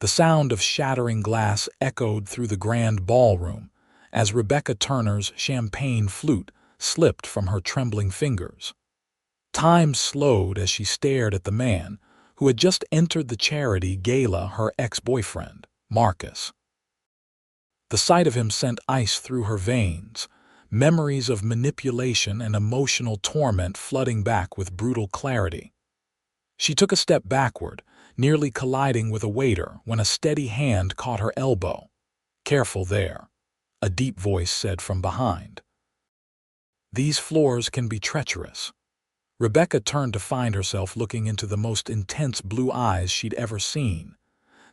The sound of shattering glass echoed through the grand ballroom as Rebecca Turner's champagne flute slipped from her trembling fingers. Time slowed as she stared at the man who had just entered the charity gala, her ex-boyfriend, Marcus. The sight of him sent ice through her veins, memories of manipulation and emotional torment flooding back with brutal clarity. She took a step backward, nearly colliding with a waiter when a steady hand caught her elbow. "Careful there," a deep voice said from behind. "These floors can be treacherous." Rebecca turned to find herself looking into the most intense blue eyes she'd ever seen.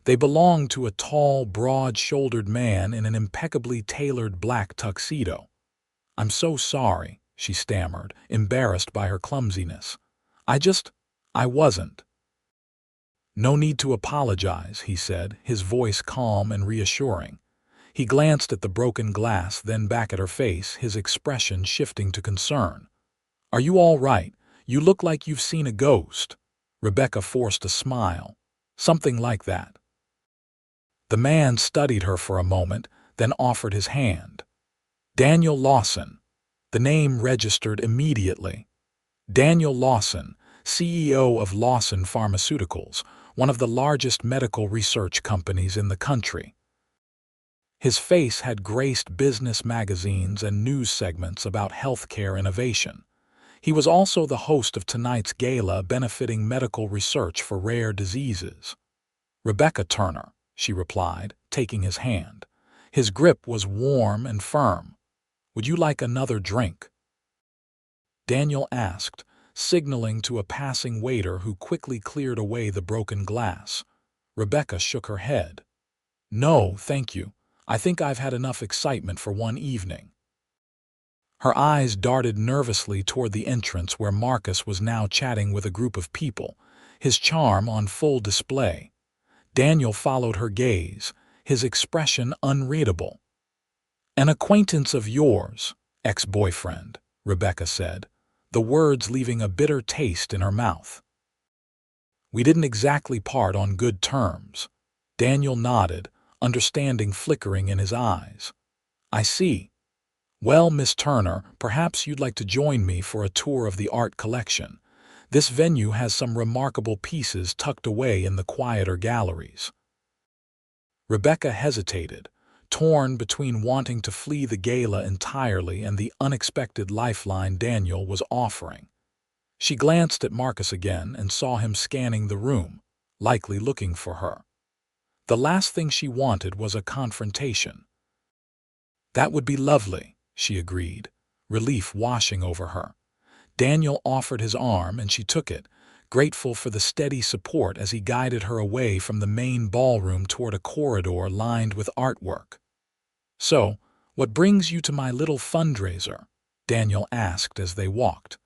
They belonged to a tall, broad-shouldered man in an impeccably tailored black tuxedo. "I'm so sorry," she stammered, embarrassed by her clumsiness. I wasn't." "No need to apologize," he said, his voice calm and reassuring. He glanced at the broken glass, then back at her face, his expression shifting to concern. "Are you all right? You look like you've seen a ghost." Rebecca forced a smile. "Something like that." The man studied her for a moment, then offered his hand. "Daniel Lawson." The name registered immediately. Daniel Lawson, CEO of Lawson Pharmaceuticals, one of the largest medical research companies in the country. His face had graced business magazines and news segments about healthcare innovation. He was also the host of tonight's gala benefiting medical research for rare diseases. "Rebecca Turner," she replied, taking his hand. His grip was warm and firm. "Would you like another drink?" Daniel asked, signaling to a passing waiter who quickly cleared away the broken glass. Rebecca shook her head. "No, thank you. I think I've had enough excitement for one evening." Her eyes darted nervously toward the entrance where Marcus was now chatting with a group of people, his charm on full display. Daniel followed her gaze, his expression unreadable. "An acquaintance of yours, ex-boyfriend," Rebecca said, the words leaving a bitter taste in her mouth. "We didn't exactly part on good terms." Daniel nodded, understanding flickering in his eyes. "I see. Well, Miss Turner, perhaps you'd like to join me for a tour of the art collection. This venue has some remarkable pieces tucked away in the quieter galleries." Rebecca hesitated, torn between wanting to flee the gala entirely and the unexpected lifeline Daniel was offering. She glanced at Marcus again and saw him scanning the room, likely looking for her. The last thing she wanted was a confrontation. "That would be lovely," she agreed, relief washing over her. Daniel offered his arm and she took it, grateful for the steady support as he guided her away from the main ballroom toward a corridor lined with artwork. "So, what brings you to my little fundraiser?" Daniel asked as they walked.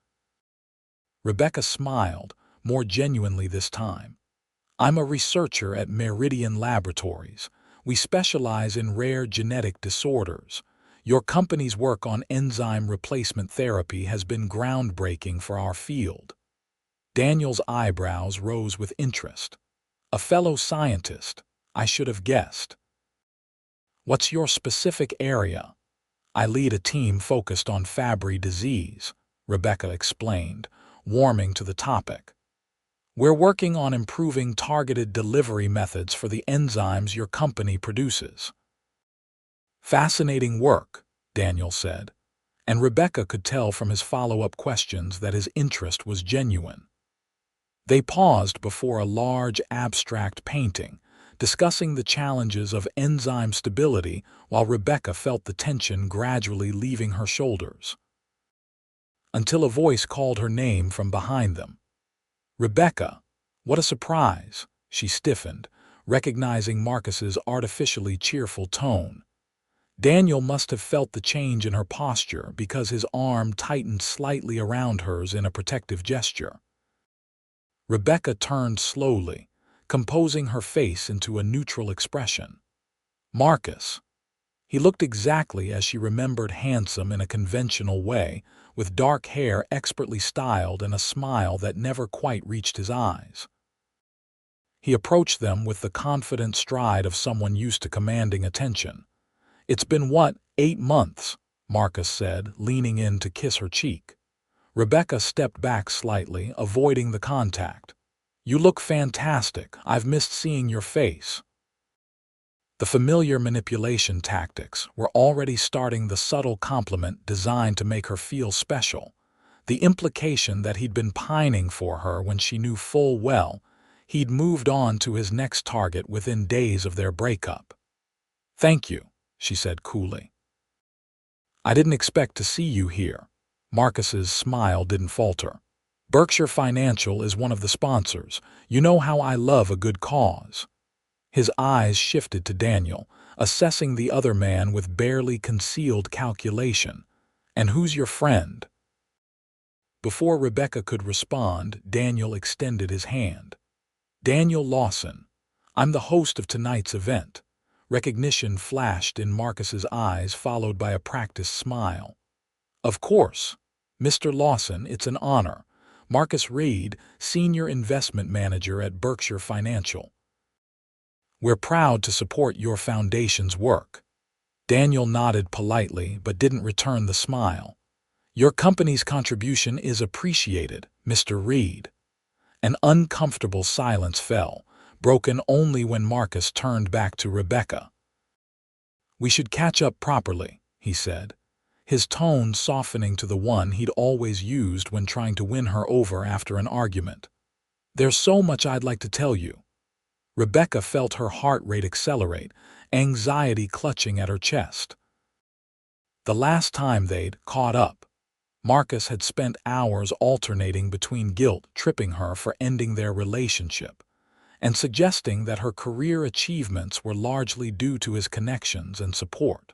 Rebecca smiled, more genuinely this time. "I'm a researcher at Meridian Laboratories. We specialize in rare genetic disorders. Your company's work on enzyme replacement therapy has been groundbreaking for our field." Daniel's eyebrows rose with interest. "A fellow scientist, I should have guessed." "What's your specific area?" "I lead a team focused on Fabry disease," Rebecca explained, warming to the topic. "We're working on improving targeted delivery methods for the enzymes your company produces." "Fascinating work," Daniel said, and Rebecca could tell from his follow-up questions that his interest was genuine. They paused before a large abstract painting, discussing the challenges of enzyme stability while Rebecca felt the tension gradually leaving her shoulders. Until a voice called her name from behind them. "Rebecca!" What a surprise! She stiffened, recognizing Marcus's artificially cheerful tone. Daniel must have felt the change in her posture because his arm tightened slightly around hers in a protective gesture. Rebecca turned slowly, composing her face into a neutral expression. "Marcus." He looked exactly as she remembered, handsome in a conventional way, with dark hair expertly styled and a smile that never quite reached his eyes. He approached them with the confident stride of someone used to commanding attention. "It's been what, 8 months?" Marcus said, leaning in to kiss her cheek. Rebecca stepped back slightly, avoiding the contact. "You look fantastic. I've missed seeing your face." The familiar manipulation tactics were already starting the subtle compliment designed to make her feel special. The implication that he'd been pining for her when she knew full well he'd moved on to his next target within days of their breakup. "Thank you," she said coolly. "I didn't expect to see you here." Marcus's smile didn't falter. "Berkshire Financial is one of the sponsors. You know how I love a good cause." His eyes shifted to Daniel, assessing the other man with barely concealed calculation. "And who's your friend?" Before Rebecca could respond, Daniel extended his hand. "Daniel Lawson. I'm the host of tonight's event." Recognition flashed in Marcus's eyes, followed by a practiced smile. "Of course, Mr. Lawson, it's an honor. Marcus Reed, Senior Investment Manager at Berkshire Financial. We're proud to support your foundation's work." Daniel nodded politely but didn't return the smile. "Your company's contribution is appreciated, Mr. Reed." An uncomfortable silence fell, broken only when Marcus turned back to Rebecca. "We should catch up properly," he said, his tone softening to the one he'd always used when trying to win her over after an argument. "There's so much I'd like to tell you." Rebecca felt her heart rate accelerate, anxiety clutching at her chest. The last time they'd caught up, Marcus had spent hours alternating between guilt-tripping her for ending their relationship and suggesting that her career achievements were largely due to his connections and support.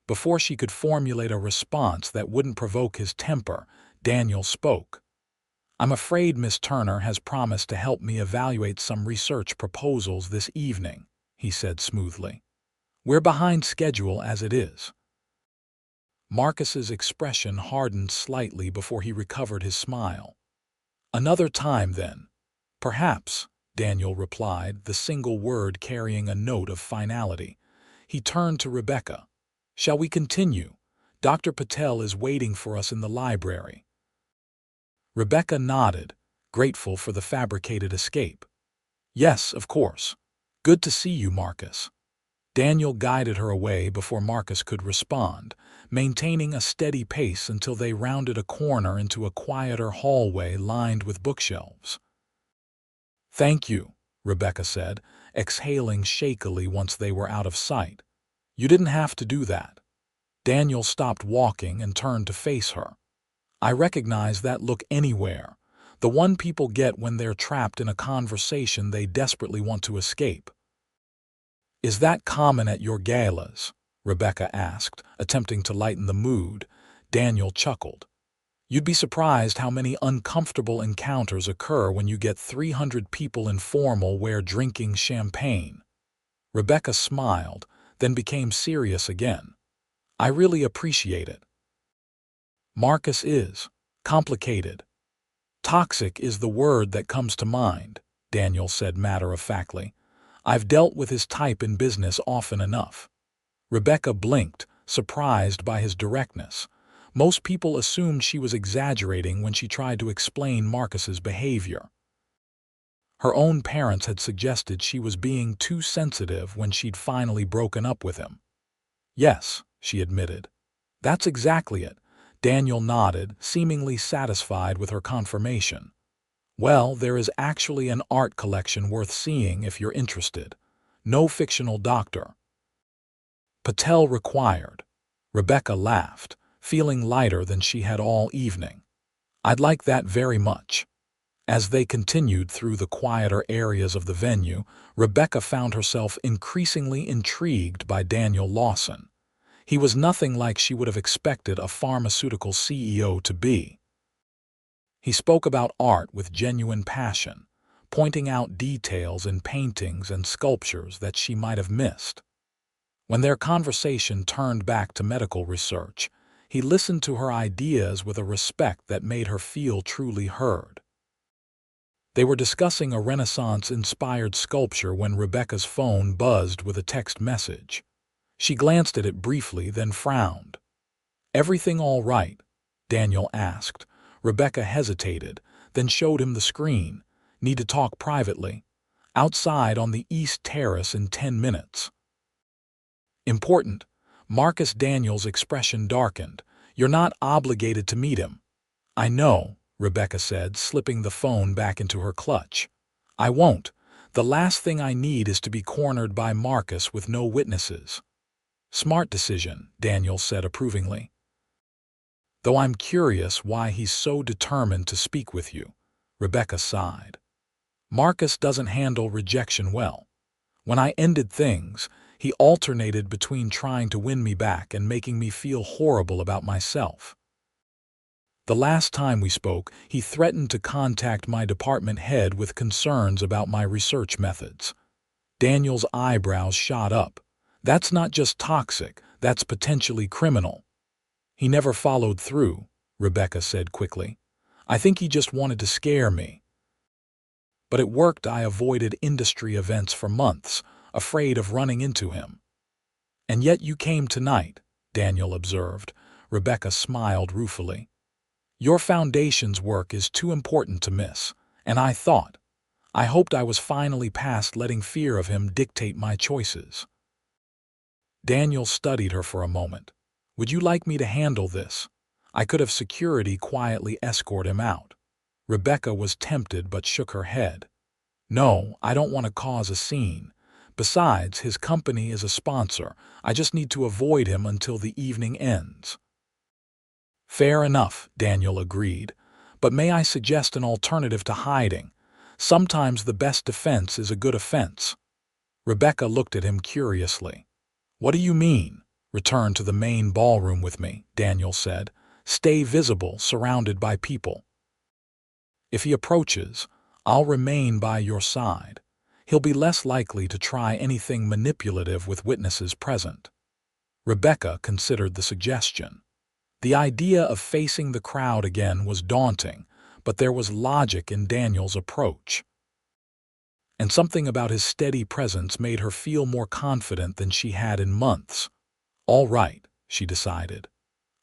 Before she could formulate a response that wouldn't provoke his temper, Daniel spoke. "I'm afraid Miss Turner has promised to help me evaluate some research proposals this evening," he said smoothly. "We're behind schedule as it is." Marcus's expression hardened slightly before he recovered his smile. "Another time, then." "Perhaps," Daniel replied, the single word carrying a note of finality. He turned to Rebecca. "Shall we continue? Dr. Patel is waiting for us in the library." Rebecca nodded, grateful for the fabricated escape. "Yes, of course. Good to see you, Marcus." Daniel guided her away before Marcus could respond, maintaining a steady pace until they rounded a corner into a quieter hallway lined with bookshelves. "Thank you," Rebecca said, exhaling shakily once they were out of sight. "You didn't have to do that." Daniel stopped walking and turned to face her. "I recognize that look anywhere, the one people get when they're trapped in a conversation they desperately want to escape." "Is that common at your galas?" Rebecca asked, attempting to lighten the mood. Daniel chuckled. "You'd be surprised how many uncomfortable encounters occur when you get 300 people in formal wear drinking champagne." Rebecca smiled, then became serious again. "I really appreciate it." "Marcus is complicated. Toxic is the word that comes to mind," Daniel said matter-of-factly. "I've dealt with his type in business often enough." Rebecca blinked, surprised by his directness. Most people assumed she was exaggerating when she tried to explain Marcus's behavior. Her own parents had suggested she was being too sensitive when she'd finally broken up with him. "Yes," she admitted. "That's exactly it." Daniel nodded, seemingly satisfied with her confirmation. "Well, there is actually an art collection worth seeing if you're interested. No fictional doctor. Patel required." Rebecca laughed, feeling lighter than she had all evening. "I'd like that very much." As they continued through the quieter areas of the venue, Rebecca found herself increasingly intrigued by Daniel Lawson. He was nothing like she would have expected a pharmaceutical CEO to be. He spoke about art with genuine passion, pointing out details in paintings and sculptures that she might have missed. When their conversation turned back to medical research, he listened to her ideas with a respect that made her feel truly heard. They were discussing a Renaissance-inspired sculpture when Rebecca's phone buzzed with a text message. She glanced at it briefly, then frowned. "Everything all right?" Daniel asked. Rebecca hesitated, then showed him the screen. "Need to talk privately. Outside on the East Terrace in 10 minutes. Important." Marcus Daniel's expression darkened. "You're not obligated to meet him." "I know," Rebecca said, slipping the phone back into her clutch. "I won't. The last thing I need is to be cornered by Marcus with no witnesses." "Smart decision," Daniel said approvingly. "Though I'm curious why he's so determined to speak with you," Rebecca sighed. "Marcus doesn't handle rejection well. When I ended things, he alternated between trying to win me back and making me feel horrible about myself. The last time we spoke, he threatened to contact my department head with concerns about my research methods." Daniel's eyebrows shot up. "That's not just toxic, that's potentially criminal." "He never followed through," Rebecca said quickly. "I think he just wanted to scare me. But it worked. I avoided industry events for months, afraid of running into him." "And yet you came tonight," Daniel observed. Rebecca smiled ruefully. "Your foundation's work is too important to miss, and I hoped I was finally past letting fear of him dictate my choices." Daniel studied her for a moment. "Would you like me to handle this? I could have security quietly escort him out." Rebecca was tempted but shook her head. "No, I don't want to cause a scene. Besides, his company is a sponsor. I just need to avoid him until the evening ends." "Fair enough," Daniel agreed. "But may I suggest an alternative to hiding? Sometimes the best defense is a good offense." Rebecca looked at him curiously. "What do you mean?" "Return to the main ballroom with me," Daniel said. "Stay visible, surrounded by people. If he approaches, I'll remain by your side. He'll be less likely to try anything manipulative with witnesses present." Rebecca considered the suggestion. The idea of facing the crowd again was daunting, but there was logic in Daniel's approach. And something about his steady presence made her feel more confident than she had in months. "All right," she decided.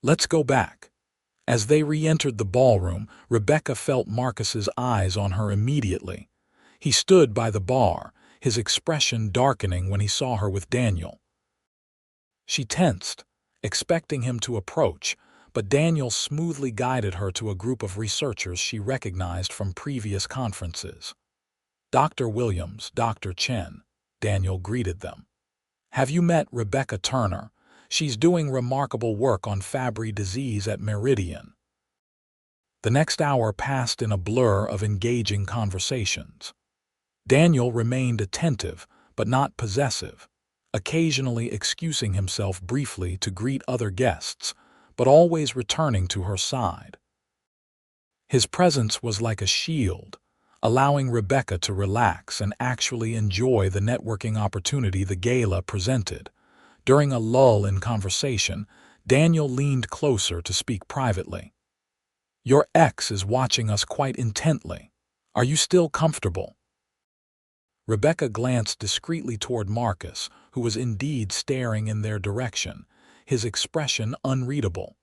"Let's go back." As they re-entered the ballroom, Rebecca felt Marcus's eyes on her immediately. He stood by the bar, his expression darkening when he saw her with Daniel. She tensed, expecting him to approach, but Daniel smoothly guided her to a group of researchers she recognized from previous conferences. "Dr. Williams, Dr. Chen," Daniel greeted them. "Have you met Rebecca Turner? She's doing remarkable work on Fabry disease at Meridian." The next hour passed in a blur of engaging conversations. Daniel remained attentive, but not possessive, occasionally excusing himself briefly to greet other guests, but always returning to her side. His presence was like a shield, allowing Rebecca to relax and actually enjoy the networking opportunity the gala presented. During a lull in conversation, Daniel leaned closer to speak privately. "Your ex is watching us quite intently. Are you still comfortable?" Rebecca glanced discreetly toward Marcus, who was indeed staring in their direction, his expression unreadable.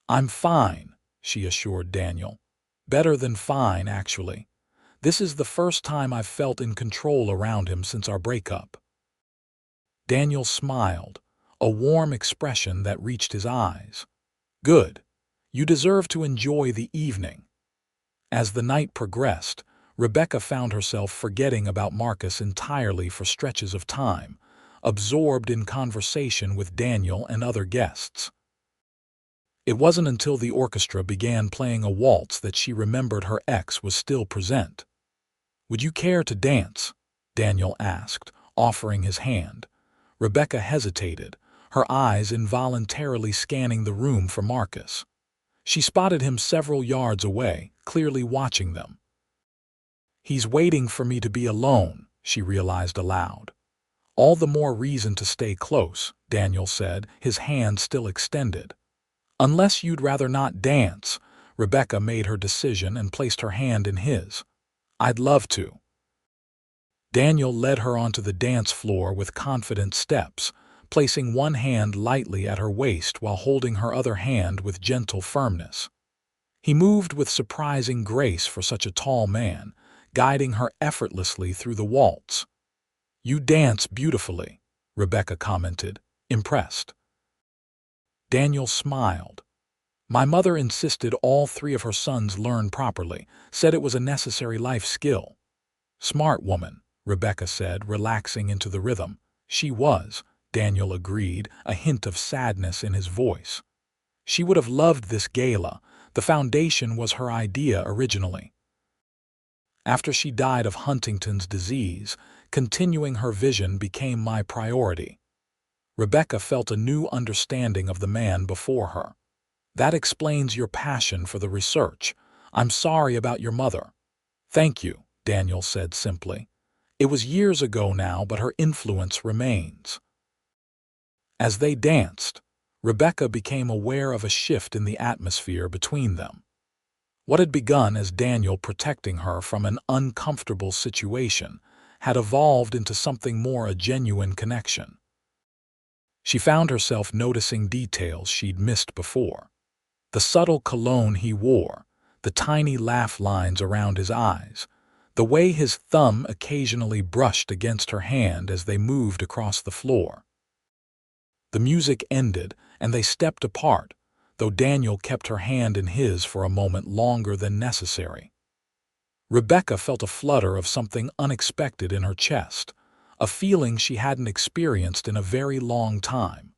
"I'm fine," she assured Daniel. "Better than fine, actually. This is the first time I've felt in control around him since our breakup." Daniel smiled, a warm expression that reached his eyes. "Good. You deserve to enjoy the evening." As the night progressed, Rebecca found herself forgetting about Marcus entirely for stretches of time, absorbed in conversation with Daniel and other guests. It wasn't until the orchestra began playing a waltz that she remembered her ex was still present. "Would you care to dance?" Daniel asked, offering his hand. Rebecca hesitated, her eyes involuntarily scanning the room for Marcus. She spotted him several yards away, clearly watching them. "He's waiting for me to be alone," she realized aloud. "All the more reason to stay close," Daniel said, his hand still extended. "Unless you'd rather not dance," Rebecca made her decision and placed her hand in his. I'd love to. Daniel led her onto the dance floor with confident steps, placing one hand lightly at her waist while holding her other hand with gentle firmness. He moved with surprising grace for such a tall man, guiding her effortlessly through the waltz. "You dance beautifully," Rebecca commented, impressed. Daniel smiled. "My mother insisted all three of her sons learn properly, said it was a necessary life skill." "Smart woman," Rebecca said, relaxing into the rhythm. "She was," Daniel agreed, a hint of sadness in his voice. "She would have loved this gala. The foundation was her idea originally. After she died of Huntington's disease, continuing her vision became my priority." Rebecca felt a new understanding of the man before her. "That explains your passion for the research. I'm sorry about your mother." "Thank you," Daniel said simply. "It was years ago now, but her influence remains." As they danced, Rebecca became aware of a shift in the atmosphere between them. What had begun as Daniel protecting her from an uncomfortable situation had evolved into something more, a genuine connection. She found herself noticing details she'd missed before. The subtle cologne he wore, the tiny laugh lines around his eyes, the way his thumb occasionally brushed against her hand as they moved across the floor. The music ended, and they stepped apart, though Daniel kept her hand in his for a moment longer than necessary. Rebecca felt a flutter of something unexpected in her chest, a feeling she hadn't experienced in a very long time.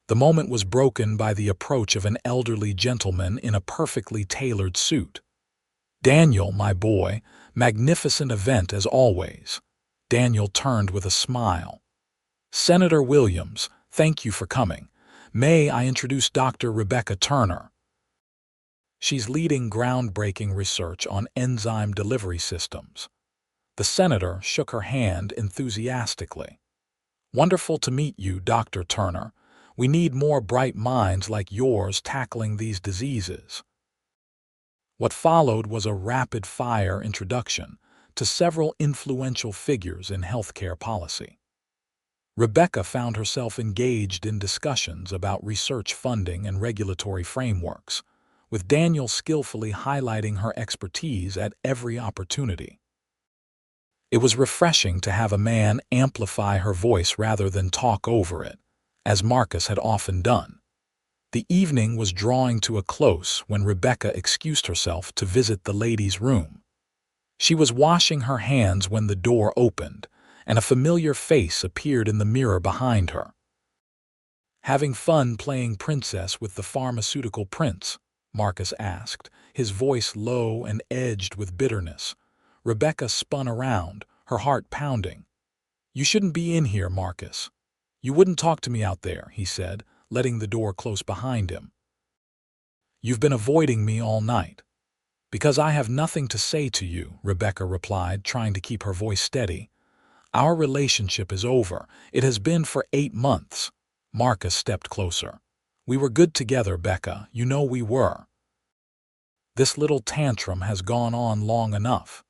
The moment was broken by the approach of an elderly gentleman in a perfectly tailored suit. "Daniel, my boy, magnificent event as always." Daniel turned with a smile. "Senator Williams, thank you for coming. May I introduce Dr. Rebecca Turner? She's leading groundbreaking research on enzyme delivery systems." The senator shook her hand enthusiastically. "Wonderful to meet you, Dr. Turner. We need more bright minds like yours tackling these diseases." What followed was a rapid-fire introduction to several influential figures in healthcare policy. Rebecca found herself engaged in discussions about research funding and regulatory frameworks, with Daniel skillfully highlighting her expertise at every opportunity. It was refreshing to have a man amplify her voice rather than talk over it, as Marcus had often done. The evening was drawing to a close when Rebecca excused herself to visit the ladies' room. She was washing her hands when the door opened, and a familiar face appeared in the mirror behind her. "Having fun playing princess with the pharmaceutical prince?" Marcus asked, his voice low and edged with bitterness. Rebecca spun around, her heart pounding. "You shouldn't be in here, Marcus." "You wouldn't talk to me out there," he said, letting the door close behind him. "You've been avoiding me all night." "Because I have nothing to say to you," Rebecca replied, trying to keep her voice steady. "Our relationship is over. It has been for 8 months. Marcus stepped closer. "We were good together, Becca. You know we were. This little tantrum has gone on long enough."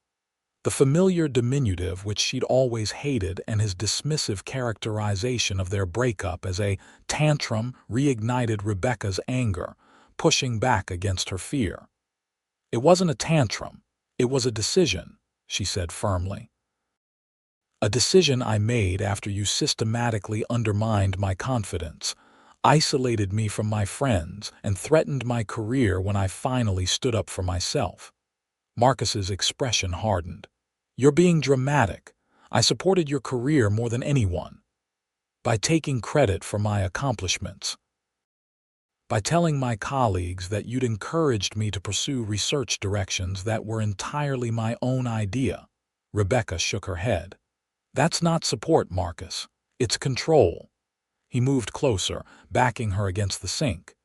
The familiar diminutive which she'd always hated and his dismissive characterization of their breakup as a tantrum reignited Rebecca's anger, pushing back against her fear. "It wasn't a tantrum. It was a decision," she said firmly. "A decision I made after you systematically undermined my confidence, isolated me from my friends, and threatened my career when I finally stood up for myself." Marcus's expression hardened. "You're being dramatic. I supported your career more than anyone. By taking credit for my accomplishments. By telling my colleagues that you'd encouraged me to pursue research directions that were entirely my own idea." Rebecca shook her head. "That's not support, Marcus. It's control." He moved closer, backing her against the sink.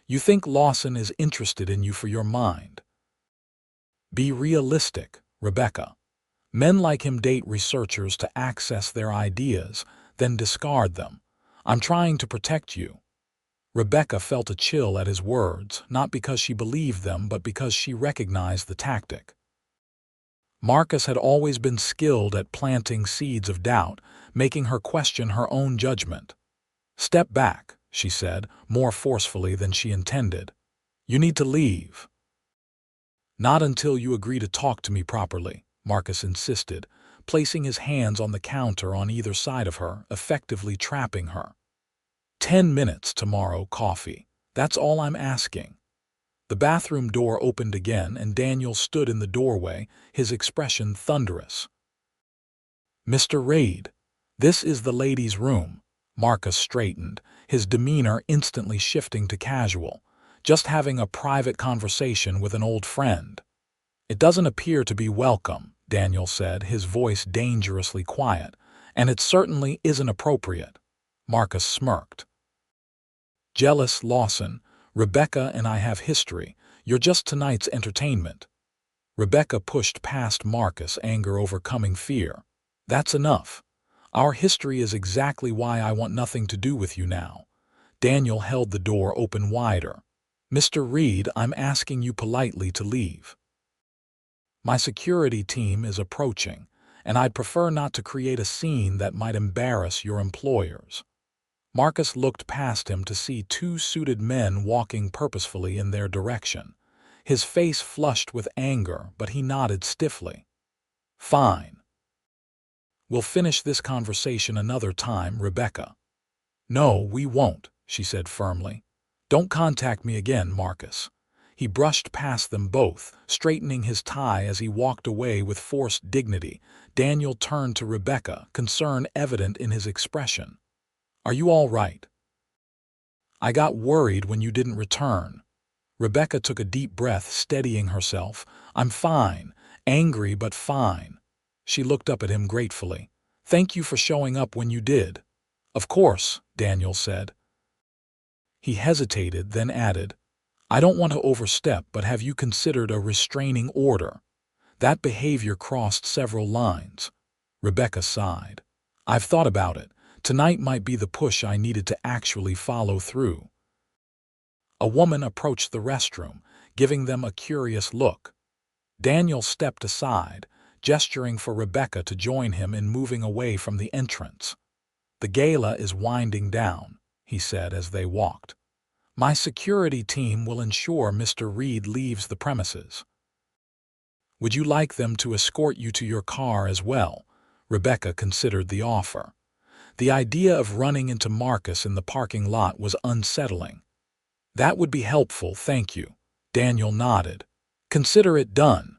"You think Lawson is interested in you for your mind. Be realistic, Rebecca. Men like him date researchers to access their ideas, then discard them. I'm trying to protect you." Rebecca felt a chill at his words, not because she believed them, but because she recognized the tactic. Marcus had always been skilled at planting seeds of doubt, making her question her own judgment. "Step back," she said, more forcefully than she intended. "You need to leave." "Not until you agree to talk to me properly," Marcus insisted, placing his hands on the counter on either side of her, effectively trapping her. 10 minutes tomorrow, coffee. That's all I'm asking." The bathroom door opened again, and Daniel stood in the doorway, his expression thunderous. "Mr. Reid, this is the ladies' room." Marcus straightened, his demeanor instantly shifting to casual, just having a private conversation with an old friend. "It doesn't appear to be welcome," Daniel said, his voice dangerously quiet, "and it certainly isn't appropriate." Marcus smirked. "Jealous, Lawson. Rebecca and I have history. You're just tonight's entertainment." Rebecca pushed past Marcus, anger overcoming fear. "That's enough. Our history is exactly why I want nothing to do with you now." Daniel held the door open wider. "Mr. Reid, I'm asking you politely to leave. My security team is approaching, and I'd prefer not to create a scene that might embarrass your employers." Marcus looked past him to see two suited men walking purposefully in their direction. His face flushed with anger, but he nodded stiffly. "Fine. We'll finish this conversation another time, Rebecca." "No, we won't," she said firmly. "Don't contact me again, Marcus." He brushed past them both, straightening his tie as he walked away with forced dignity. Daniel turned to Rebecca, concern evident in his expression. "Are you all right? I got worried when you didn't return." Rebecca took a deep breath, steadying herself. "I'm fine, angry but fine." She looked up at him gratefully. "Thank you for showing up when you did." "Of course," Daniel said. He hesitated, then added, "I don't want to overstep, but have you considered a restraining order? That behavior crossed several lines." Rebecca sighed. "I've thought about it. Tonight might be the push I needed to actually follow through." A woman approached the restroom, giving them a curious look. Daniel stepped aside, gesturing for Rebecca to join him in moving away from the entrance. "The gala is winding down," he said as they walked. "My security team will ensure Mr. Reid leaves the premises." "Would you like them to escort you to your car as well?" Rebecca considered the offer. The idea of running into Marcus in the parking lot was unsettling. "That would be helpful, thank you." Daniel nodded. "Consider it done."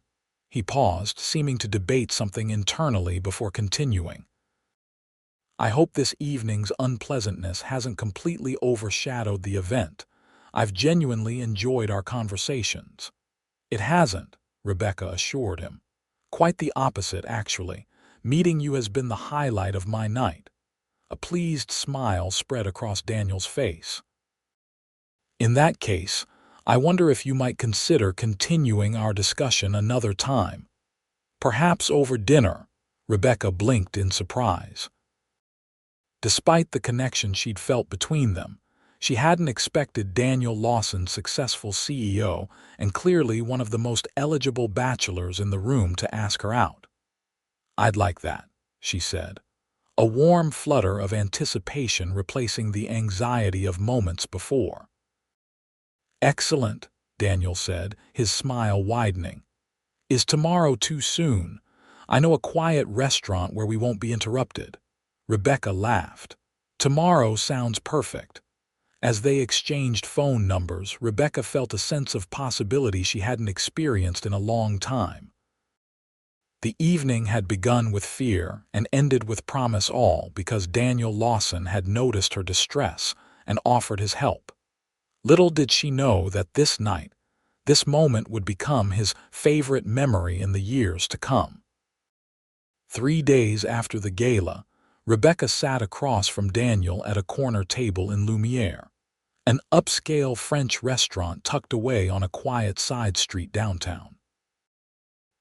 He paused, seeming to debate something internally before continuing. "I hope this evening's unpleasantness hasn't completely overshadowed the event. I've genuinely enjoyed our conversations." "It hasn't," Rebecca assured him. "Quite the opposite, actually. Meeting you has been the highlight of my night." A pleased smile spread across Daniel's face. "In that case, I wonder if you might consider continuing our discussion another time. Perhaps over dinner." Rebecca blinked in surprise. Despite the connection she'd felt between them, she hadn't expected Daniel Lawson, successful CEO and clearly one of the most eligible bachelors in the room, to ask her out. "I'd like that," she said, a warm flutter of anticipation replacing the anxiety of moments before. "Excellent," Daniel said, his smile widening. "Is tomorrow too soon? I know a quiet restaurant where we won't be interrupted." Rebecca laughed. "Tomorrow sounds perfect." As they exchanged phone numbers, Rebecca felt a sense of possibility she hadn't experienced in a long time. The evening had begun with fear and ended with promise, all because Daniel Lawson had noticed her distress and offered his help. Little did she know that this night, this moment would become his favorite memory in the years to come. 3 days after the gala, Rebecca sat across from Daniel at a corner table in Lumiere, an upscale French restaurant tucked away on a quiet side street downtown.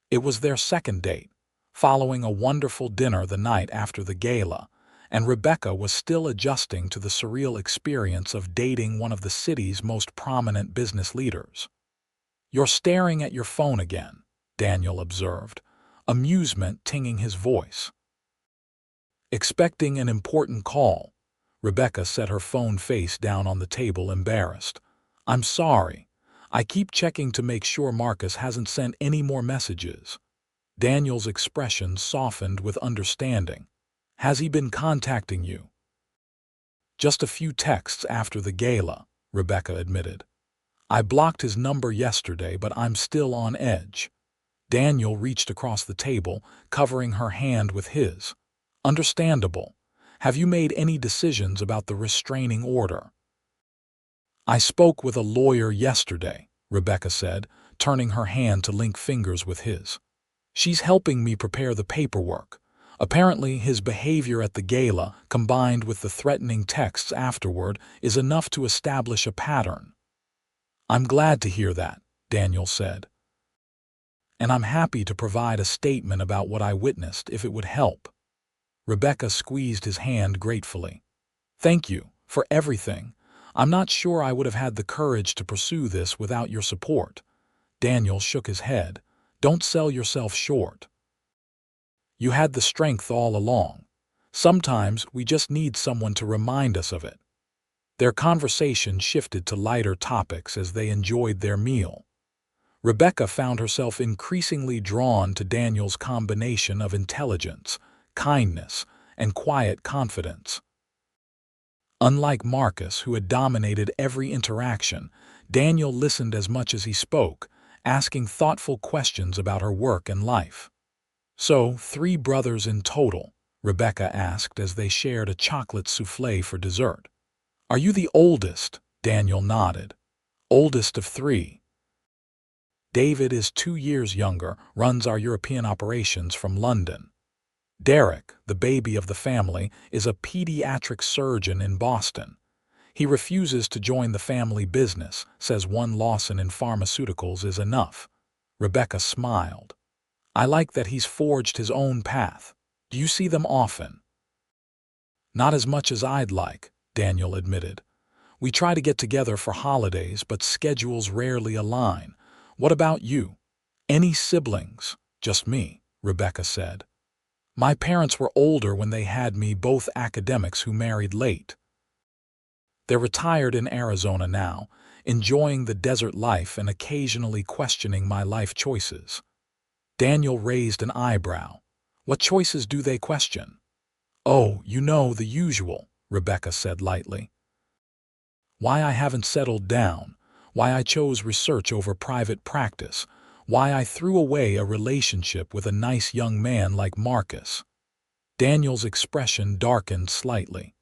It was their second date, following a wonderful dinner the night after the gala, and Rebecca was still adjusting to the surreal experience of dating one of the city's most prominent business leaders. "You're staring at your phone again," Daniel observed, amusement tinging his voice. Expecting an important call, Rebecca set her phone face down on the table, embarrassed. "I'm sorry. I keep checking to make sure Marcus hasn't sent any more messages." Daniel's expression softened with understanding. "Has he been contacting you?" "Just a few texts after the gala," Rebecca admitted. "I blocked his number yesterday, but I'm still on edge." Daniel reached across the table, covering her hand with his. "Understandable. Have you made any decisions about the restraining order?" "I spoke with a lawyer yesterday," Rebecca said, turning her hand to link fingers with his. "She's helping me prepare the paperwork. Apparently, his behavior at the gala, combined with the threatening texts afterward, is enough to establish a pattern." "I'm glad to hear that," Daniel said. "And I'm happy to provide a statement about what I witnessed if it would help." Rebecca squeezed his hand gratefully. "Thank you for everything. I'm not sure I would have had the courage to pursue this without your support." Daniel shook his head. "Don't sell yourself short. You had the strength all along. Sometimes we just need someone to remind us of it." Their conversation shifted to lighter topics as they enjoyed their meal. Rebecca found herself increasingly drawn to Daniel's combination of intelligence, kindness, and quiet confidence. Unlike Marcus, who had dominated every interaction, Daniel listened as much as he spoke, asking thoughtful questions about her work and life. "So, 3 brothers in total?" Rebecca asked as they shared a chocolate souffle for dessert. "Are you the oldest?" Daniel nodded. "Oldest of 3. David is 2 years younger, runs our European operations from London. Derek, the baby of the family, is a pediatric surgeon in Boston. He refuses to join the family business, says one Lawson in pharmaceuticals is enough." Rebecca smiled. "I like that he's forged his own path. Do you see them often?" "Not as much as I'd like," Daniel admitted. "We try to get together for holidays, but schedules rarely align. What about you?" "Any siblings?" "Just me," Rebecca said. "My parents were older when they had me, both academics who married late. They're retired in Arizona now, enjoying the desert life and occasionally questioning my life choices." Daniel raised an eyebrow. "What choices do they question?" "Oh, you know, the usual," Rebecca said lightly. "Why I haven't settled down, why I chose research over private practice, why I threw away a relationship with a nice young man like Marcus." Daniel's expression darkened slightly.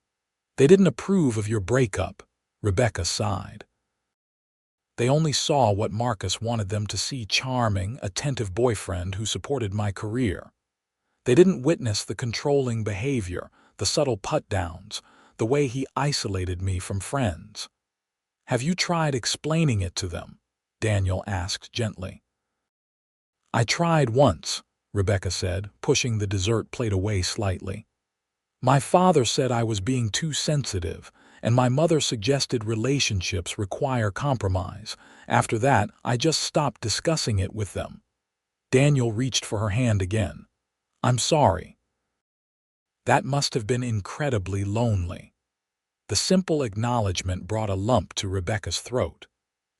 "They didn't approve of your breakup," Rebecca sighed. "They only saw what Marcus wanted them to see: charming, attentive boyfriend who supported my career. They didn't witness the controlling behavior, the subtle put-downs, the way he isolated me from friends." "Have you tried explaining it to them?" Daniel asked gently. "I tried once," Rebecca said, pushing the dessert plate away slightly. "My father said I was being too sensitive, and my mother suggested relationships require compromise. After that, I just stopped discussing it with them." Daniel reached for her hand again. "I'm sorry." "That must have been incredibly lonely." The simple acknowledgement brought a lump to Rebecca's throat.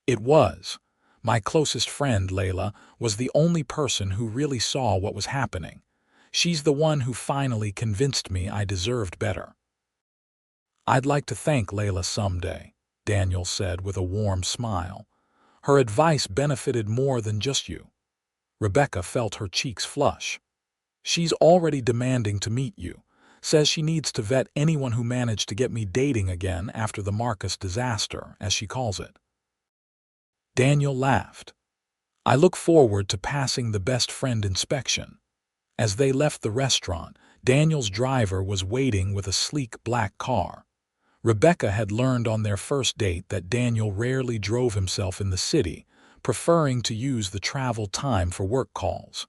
"It was. My closest friend, Layla, was the only person who really saw what was happening. She's the one who finally convinced me I deserved better." "I'd like to thank Layla someday," Daniel said with a warm smile. "Her advice benefited more than just you." Rebecca felt her cheeks flush. "She's already demanding to meet you. Says she needs to vet anyone who managed to get me dating again after the Marcus disaster, as she calls it." Daniel laughed. "I look forward to passing the best friend inspection." As they left the restaurant, Daniel's driver was waiting with a sleek black car. Rebecca had learned on their first date that Daniel rarely drove himself in the city, preferring to use the travel time for work calls.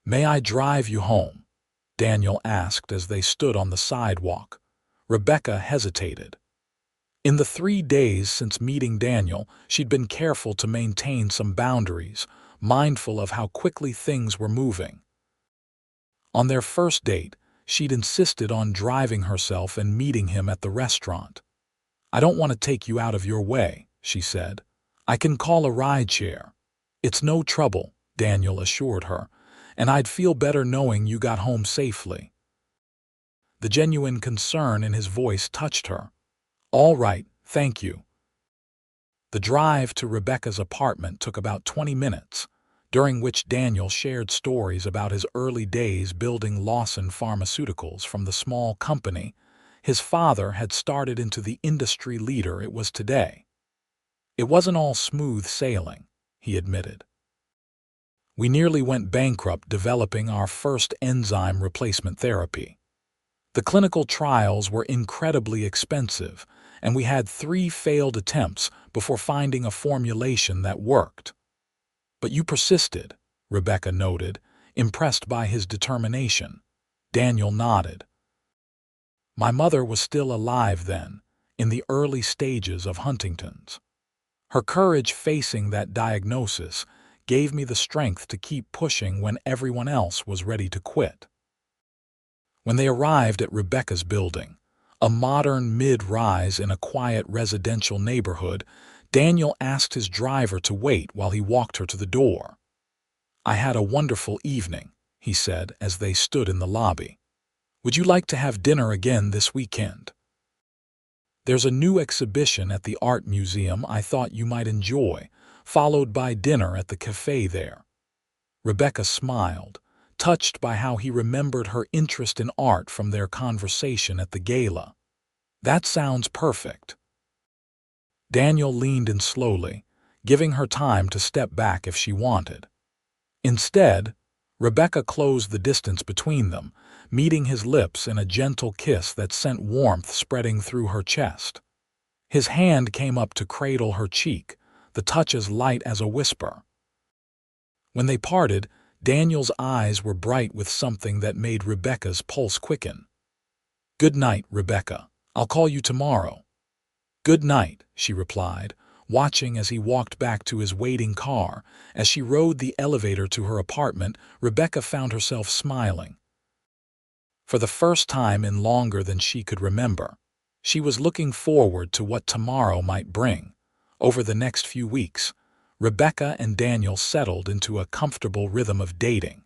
"May I drive you home?" Daniel asked as they stood on the sidewalk. Rebecca hesitated. In the 3 days since meeting Daniel, she'd been careful to maintain some boundaries, mindful of how quickly things were moving. On their first date, she'd insisted on driving herself and meeting him at the restaurant. "I don't want to take you out of your way," she said. "I can call a rideshare." "It's no trouble," Daniel assured her, "and I'd feel better knowing you got home safely." The genuine concern in his voice touched her. "All right, thank you." The drive to Rebecca's apartment took about 20 minutes, during which Daniel shared stories about his early days building Lawson Pharmaceuticals from the small company his father had started into the industry leader it was today. "It wasn't all smooth sailing," he admitted. "We nearly went bankrupt developing our first enzyme replacement therapy. The clinical trials were incredibly expensive, and we had 3 failed attempts before finding a formulation that worked." "But you persisted," Rebecca noted, impressed by his determination. Daniel nodded. "My mother was still alive then, in the early stages of Huntington's. Her courage facing that diagnosis gave me the strength to keep pushing when everyone else was ready to quit." When they arrived at Rebecca's building, a modern mid-rise in a quiet residential neighborhood, Daniel asked his driver to wait while he walked her to the door. "I had a wonderful evening," he said as they stood in the lobby. "Would you like to have dinner again this weekend? There's a new exhibition at the art museum I thought you might enjoy, followed by dinner at the cafe there." Rebecca smiled, touched by how he remembered her interest in art from their conversation at the gala. "That sounds perfect." Daniel leaned in slowly, giving her time to step back if she wanted. Instead, Rebecca closed the distance between them, meeting his lips in a gentle kiss that sent warmth spreading through her chest. His hand came up to cradle her cheek, the touch as light as a whisper. When they parted, Daniel's eyes were bright with something that made Rebecca's pulse quicken. "Good night, Rebecca. I'll call you tomorrow." "Good night," she replied, watching as he walked back to his waiting car. As she rode the elevator to her apartment, Rebecca found herself smiling. For the first time in longer than she could remember, she was looking forward to what tomorrow might bring. Over the next few weeks, Rebecca and Daniel settled into a comfortable rhythm of dating.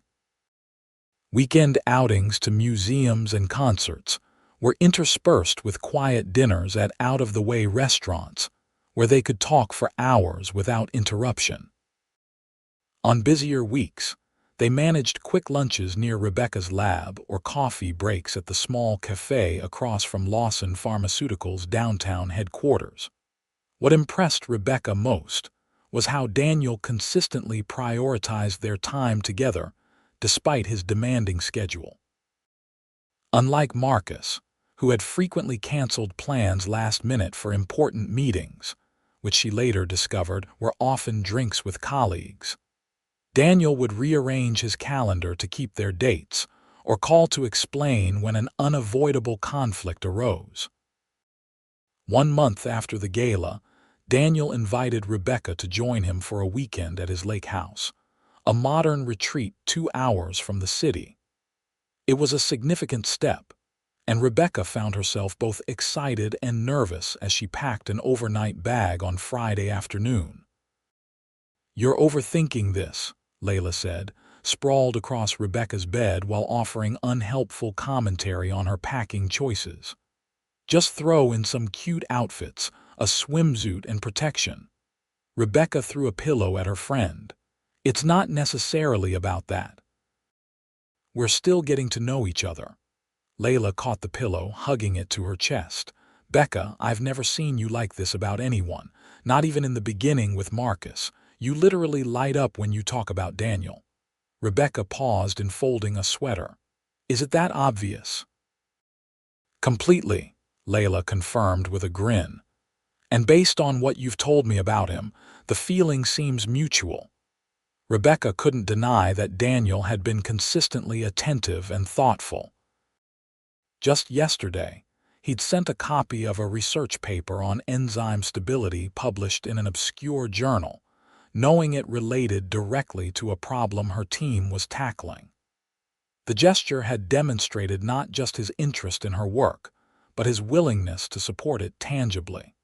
Weekend outings to museums and concerts were interspersed with quiet dinners at out-of-the-way restaurants, where they could talk for hours without interruption. On busier weeks, they managed quick lunches near Rebecca's lab or coffee breaks at the small cafe across from Lawson Pharmaceuticals' downtown headquarters. What impressed Rebecca most was how Daniel consistently prioritized their time together despite his demanding schedule. Unlike Marcus, who had frequently canceled plans last minute for important meetings, which she later discovered were often drinks with colleagues, Daniel would rearrange his calendar to keep their dates or call to explain when an unavoidable conflict arose. 1 month after the gala, Daniel invited Rebecca to join him for a weekend at his lake house, a modern retreat 2 hours from the city. It was a significant step, and Rebecca found herself both excited and nervous as she packed an overnight bag on Friday afternoon. "You're overthinking this," Layla said, sprawled across Rebecca's bed while offering unhelpful commentary on her packing choices. "Just throw in some cute outfits, a swimsuit and protection." Rebecca threw a pillow at her friend. "It's not necessarily about that. We're still getting to know each other." Layla caught the pillow, hugging it to her chest. "Becca, I've never seen you like this about anyone, not even in the beginning with Marcus. You literally light up when you talk about Daniel." Rebecca paused in folding a sweater. "Is it that obvious?" "Completely," Layla confirmed with a grin. "And based on what you've told me about him, the feeling seems mutual." Rebecca couldn't deny that Daniel had been consistently attentive and thoughtful. Just yesterday, he'd sent a copy of a research paper on enzyme stability published in an obscure journal, knowing it related directly to a problem her team was tackling. The gesture had demonstrated not just his interest in her work, but his willingness to support it tangibly.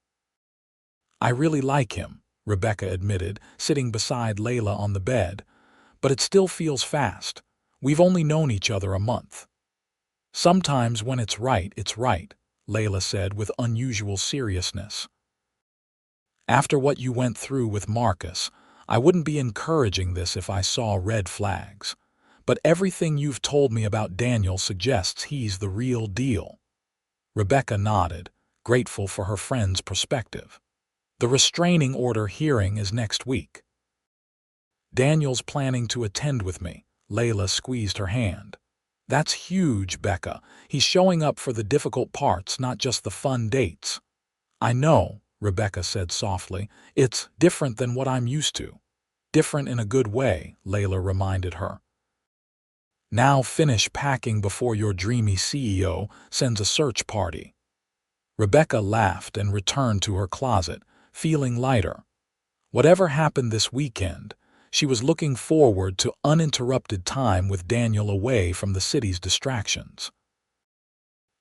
"I really like him," Rebecca admitted, sitting beside Layla on the bed, "but it still feels fast. We've only known each other a month." "Sometimes when it's right, Layla said with unusual seriousness. "After what you went through with Marcus, I wouldn't be encouraging this if I saw red flags. But everything you've told me about Daniel suggests he's the real deal." Rebecca nodded, grateful for her friend's perspective. "The restraining order hearing is next week." "Daniel's planning to attend with me." Layla squeezed her hand. "That's huge, Becca. He's showing up for the difficult parts, not just the fun dates." "I know," Rebecca said softly. "It's different than what I'm used to." "Different in a good way," Layla reminded her. "Now finish packing before your dreamy CEO sends a search party." Rebecca laughed and returned to her closet, feeling lighter. Whatever happened this weekend, she was looking forward to uninterrupted time with Daniel away from the city's distractions.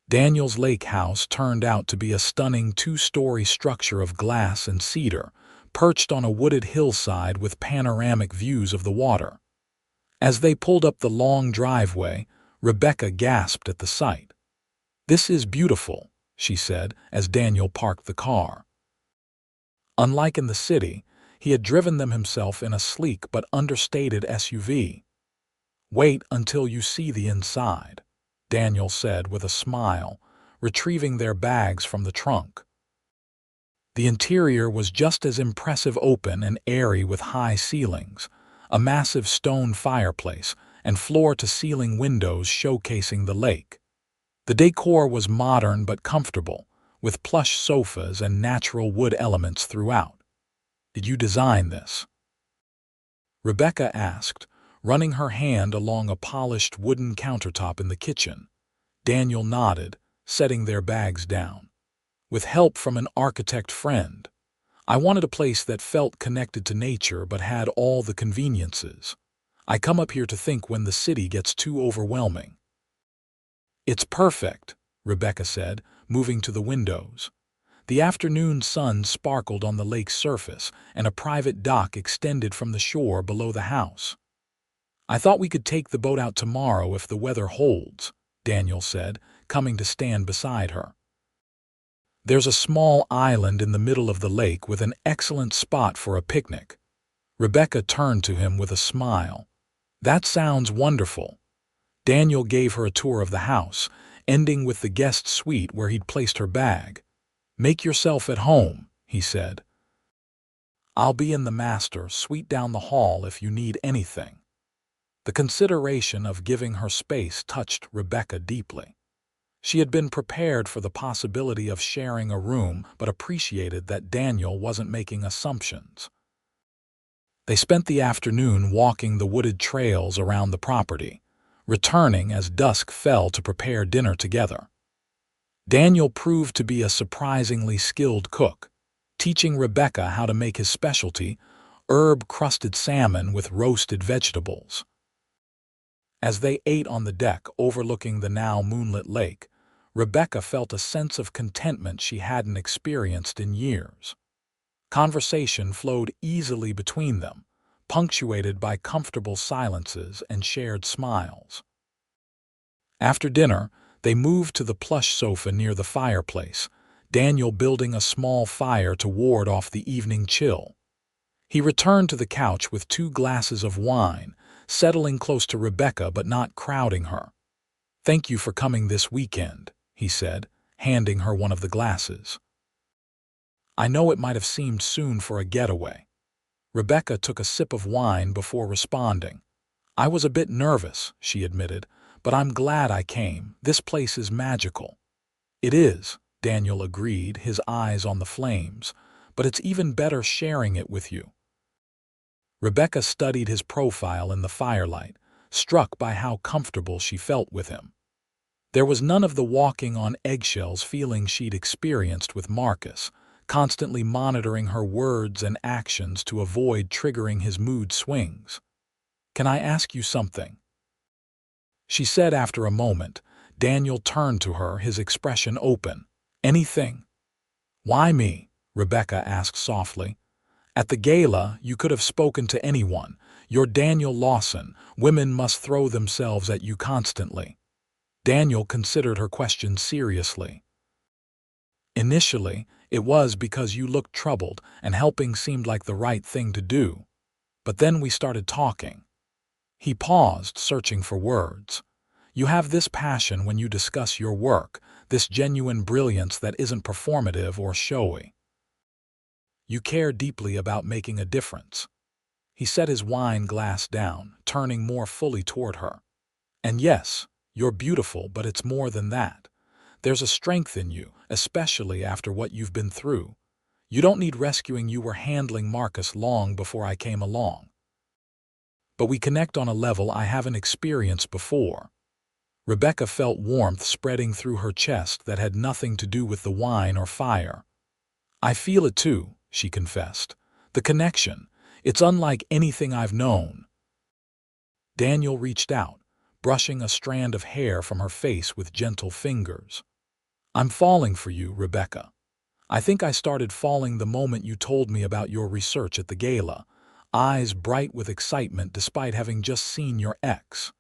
Daniel's lake house turned out to be a stunning two-story structure of glass and cedar, perched on a wooded hillside with panoramic views of the water. As they pulled up the long driveway, Rebecca gasped at the sight. "This is beautiful," she said as Daniel parked the car. Unlike in the city, he had driven them himself in a sleek but understated SUV. "Wait until you see the inside," Daniel said with a smile, retrieving their bags from the trunk. The interior was just as impressive, open and airy with high ceilings, a massive stone fireplace, and floor-to-ceiling windows showcasing the lake. The decor was modern but comfortable, with plush sofas and natural wood elements throughout. "Did you design this?" Rebecca asked, running her hand along a polished wooden countertop in the kitchen. Daniel nodded, setting their bags down. "With help from an architect friend. I wanted a place that felt connected to nature but had all the conveniences. I come up here to think when the city gets too overwhelming." "It's perfect," Rebecca said, moving to the windows. The afternoon sun sparkled on the lake's surface, and a private dock extended from the shore below the house. "I thought we could take the boat out tomorrow if the weather holds," Daniel said, coming to stand beside her. "There's a small island in the middle of the lake with an excellent spot for a picnic." Rebecca turned to him with a smile. "That sounds wonderful." Daniel gave her a tour of the house, ending with the guest suite where he'd placed her bag. "Make yourself at home," he said. "I'll be in the master suite down the hall if you need anything." The consideration of giving her space touched Rebecca deeply. She had been prepared for the possibility of sharing a room, but appreciated that Daniel wasn't making assumptions. They spent the afternoon walking the wooded trails around the property, returning as dusk fell to prepare dinner together. Daniel proved to be a surprisingly skilled cook, teaching Rebecca how to make his specialty, herb-crusted salmon with roasted vegetables. As they ate on the deck overlooking the now moonlit lake, Rebecca felt a sense of contentment she hadn't experienced in years. Conversation flowed easily between them, punctuated by comfortable silences and shared smiles. After dinner, they moved to the plush sofa near the fireplace, Daniel building a small fire to ward off the evening chill. He returned to the couch with 2 glasses of wine, settling close to Rebecca but not crowding her. "Thank you for coming this weekend," he said, handing her one of the glasses. "I know it might have seemed soon for a getaway." Rebecca took a sip of wine before responding. "I was a bit nervous," she admitted, "but I'm glad I came. This place is magical." "It is," Daniel agreed, his eyes on the flames, "but it's even better sharing it with you." Rebecca studied his profile in the firelight, struck by how comfortable she felt with him. There was none of the walking on eggshells feeling she'd experienced with Marcus, constantly monitoring her words and actions to avoid triggering his mood swings. "Can I ask you something?" she said after a moment. Daniel turned to her, his expression open. "Anything?" "Why me?" Rebecca asked softly. "At the gala, you could have spoken to anyone. You're Daniel Lawson. Women must throw themselves at you constantly." Daniel considered her question seriously. "Initially, it was because you looked troubled and helping seemed like the right thing to do. But then we started talking." He paused, searching for words. "You have this passion when you discuss your work, this genuine brilliance that isn't performative or showy. You care deeply about making a difference." He set his wine glass down, turning more fully toward her. "And yes, you're beautiful, but it's more than that. There's a strength in you, especially after what you've been through. You don't need rescuing. You were handling Marcus long before I came along. But we connect on a level I haven't experienced before." Rebecca felt warmth spreading through her chest that had nothing to do with the wine or fire. "I feel it too," she confessed. "The connection. It's unlike anything I've known." Daniel reached out, brushing a strand of hair from her face with gentle fingers. "I'm falling for you, Rebecca. I think I started falling the moment you told me about your research at the gala, eyes bright with excitement despite having just seen your ex."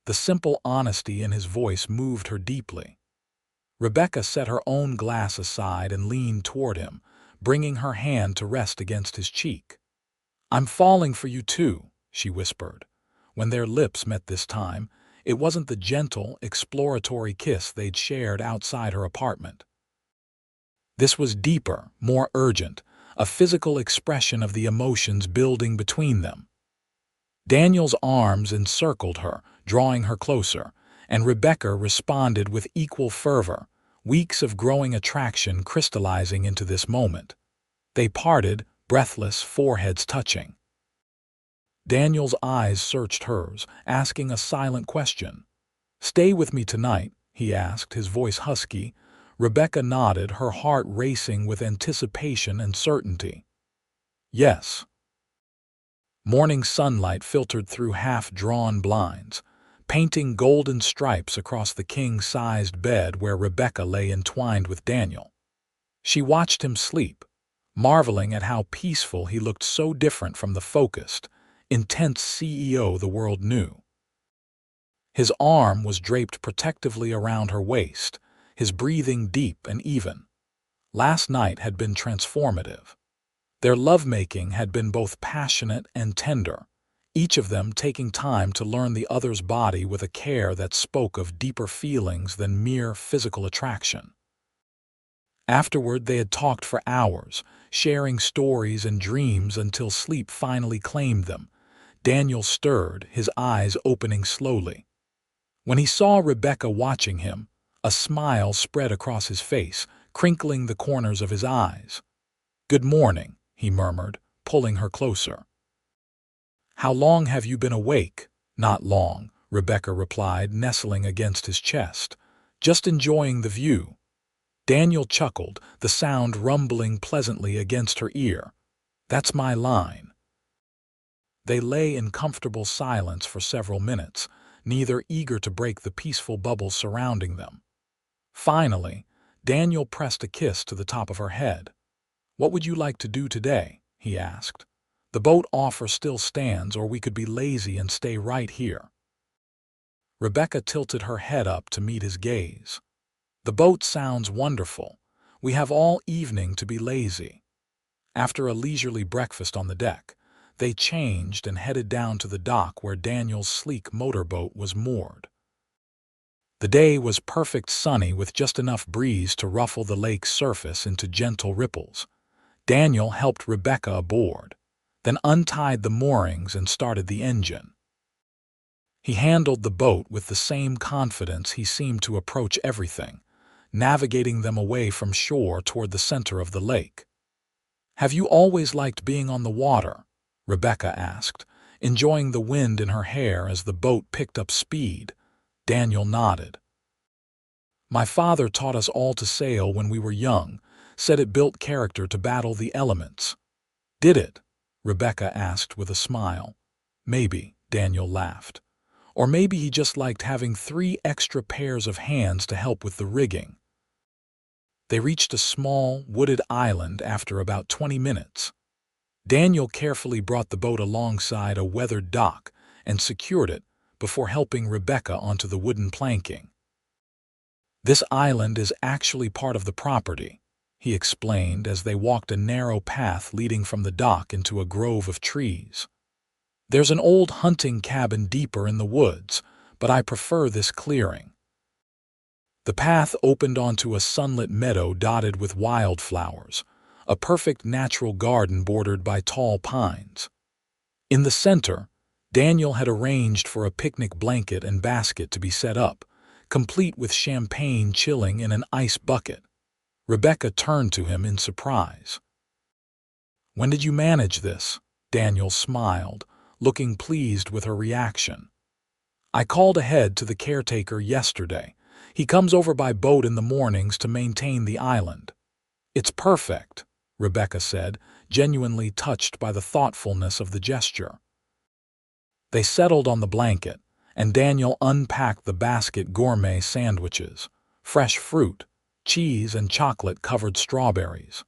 The simple honesty in his voice moved her deeply. Rebecca set her own glass aside and leaned toward him, bringing her hand to rest against his cheek. "I'm falling for you too," she whispered. When their lips met this time, it wasn't the gentle, exploratory kiss they'd shared outside her apartment. This was deeper, more urgent, a physical expression of the emotions building between them. Daniel's arms encircled her, drawing her closer, and Rebecca responded with equal fervor, weeks of growing attraction crystallizing into this moment. They parted, breathless, foreheads touching. Daniel's eyes searched hers, asking a silent question. "Stay with me tonight?" he asked, his voice husky. Rebecca nodded, her heart racing with anticipation and certainty. "Yes." Morning sunlight filtered through half-drawn blinds, painting golden stripes across the king-sized bed where Rebecca lay entwined with Daniel. She watched him sleep, marveling at how peaceful he looked, so different from the focused, intense CEO the world knew. His arm was draped protectively around her waist, his breathing deep and even. Last night had been transformative. Their lovemaking had been both passionate and tender, each of them taking time to learn the other's body with a care that spoke of deeper feelings than mere physical attraction. Afterward, they had talked for hours, sharing stories and dreams until sleep finally claimed them. Daniel stirred, his eyes opening slowly. When he saw Rebecca watching him, a smile spread across his face, crinkling the corners of his eyes. "Good morning," he murmured, pulling her closer. "How long have you been awake?" "Not long," Rebecca replied, nestling against his chest. "Just enjoying the view." Daniel chuckled, the sound rumbling pleasantly against her ear. "That's my line." They lay in comfortable silence for several minutes, neither eager to break the peaceful bubble surrounding them. Finally, Daniel pressed a kiss to the top of her head. "What would you like to do today?" he asked. "The boat offer still stands, or we could be lazy and stay right here." Rebecca tilted her head up to meet his gaze. "The boat sounds wonderful. We have all evening to be lazy." After a leisurely breakfast on the deck, they changed and headed down to the dock where Daniel's sleek motorboat was moored. The day was perfect, sunny with just enough breeze to ruffle the lake's surface into gentle ripples. Daniel helped Rebecca aboard, then untied the moorings and started the engine. He handled the boat with the same confidence he seemed to approach everything, navigating them away from shore toward the center of the lake. "Have you always liked being on the water?" Rebecca asked, enjoying the wind in her hair as the boat picked up speed. Daniel nodded. "My father taught us all to sail when we were young, said it built character to battle the elements. Did it? Rebecca asked with a smile. Maybe, Daniel laughed. Or maybe he just liked having 3 extra pairs of hands to help with the rigging. They reached a small, wooded island after about 20 minutes. Daniel carefully brought the boat alongside a weathered dock and secured it before helping Rebecca onto the wooden planking. This island is actually part of the property, he explained as they walked a narrow path leading from the dock into a grove of trees. There's an old hunting cabin deeper in the woods, but I prefer this clearing. The path opened onto a sunlit meadow dotted with wildflowers, a perfect natural garden bordered by tall pines. In the center, Daniel had arranged for a picnic blanket and basket to be set up, complete with champagne chilling in an ice bucket. Rebecca turned to him in surprise. "When did you manage this?" Daniel smiled, looking pleased with her reaction. "I called ahead to the caretaker yesterday. He comes over by boat in the mornings to maintain the island." "It's perfect," Rebecca said, genuinely touched by the thoughtfulness of the gesture. They settled on the blanket, and Daniel unpacked the basket gourmet sandwiches, fresh fruit, cheese, and chocolate-covered strawberries.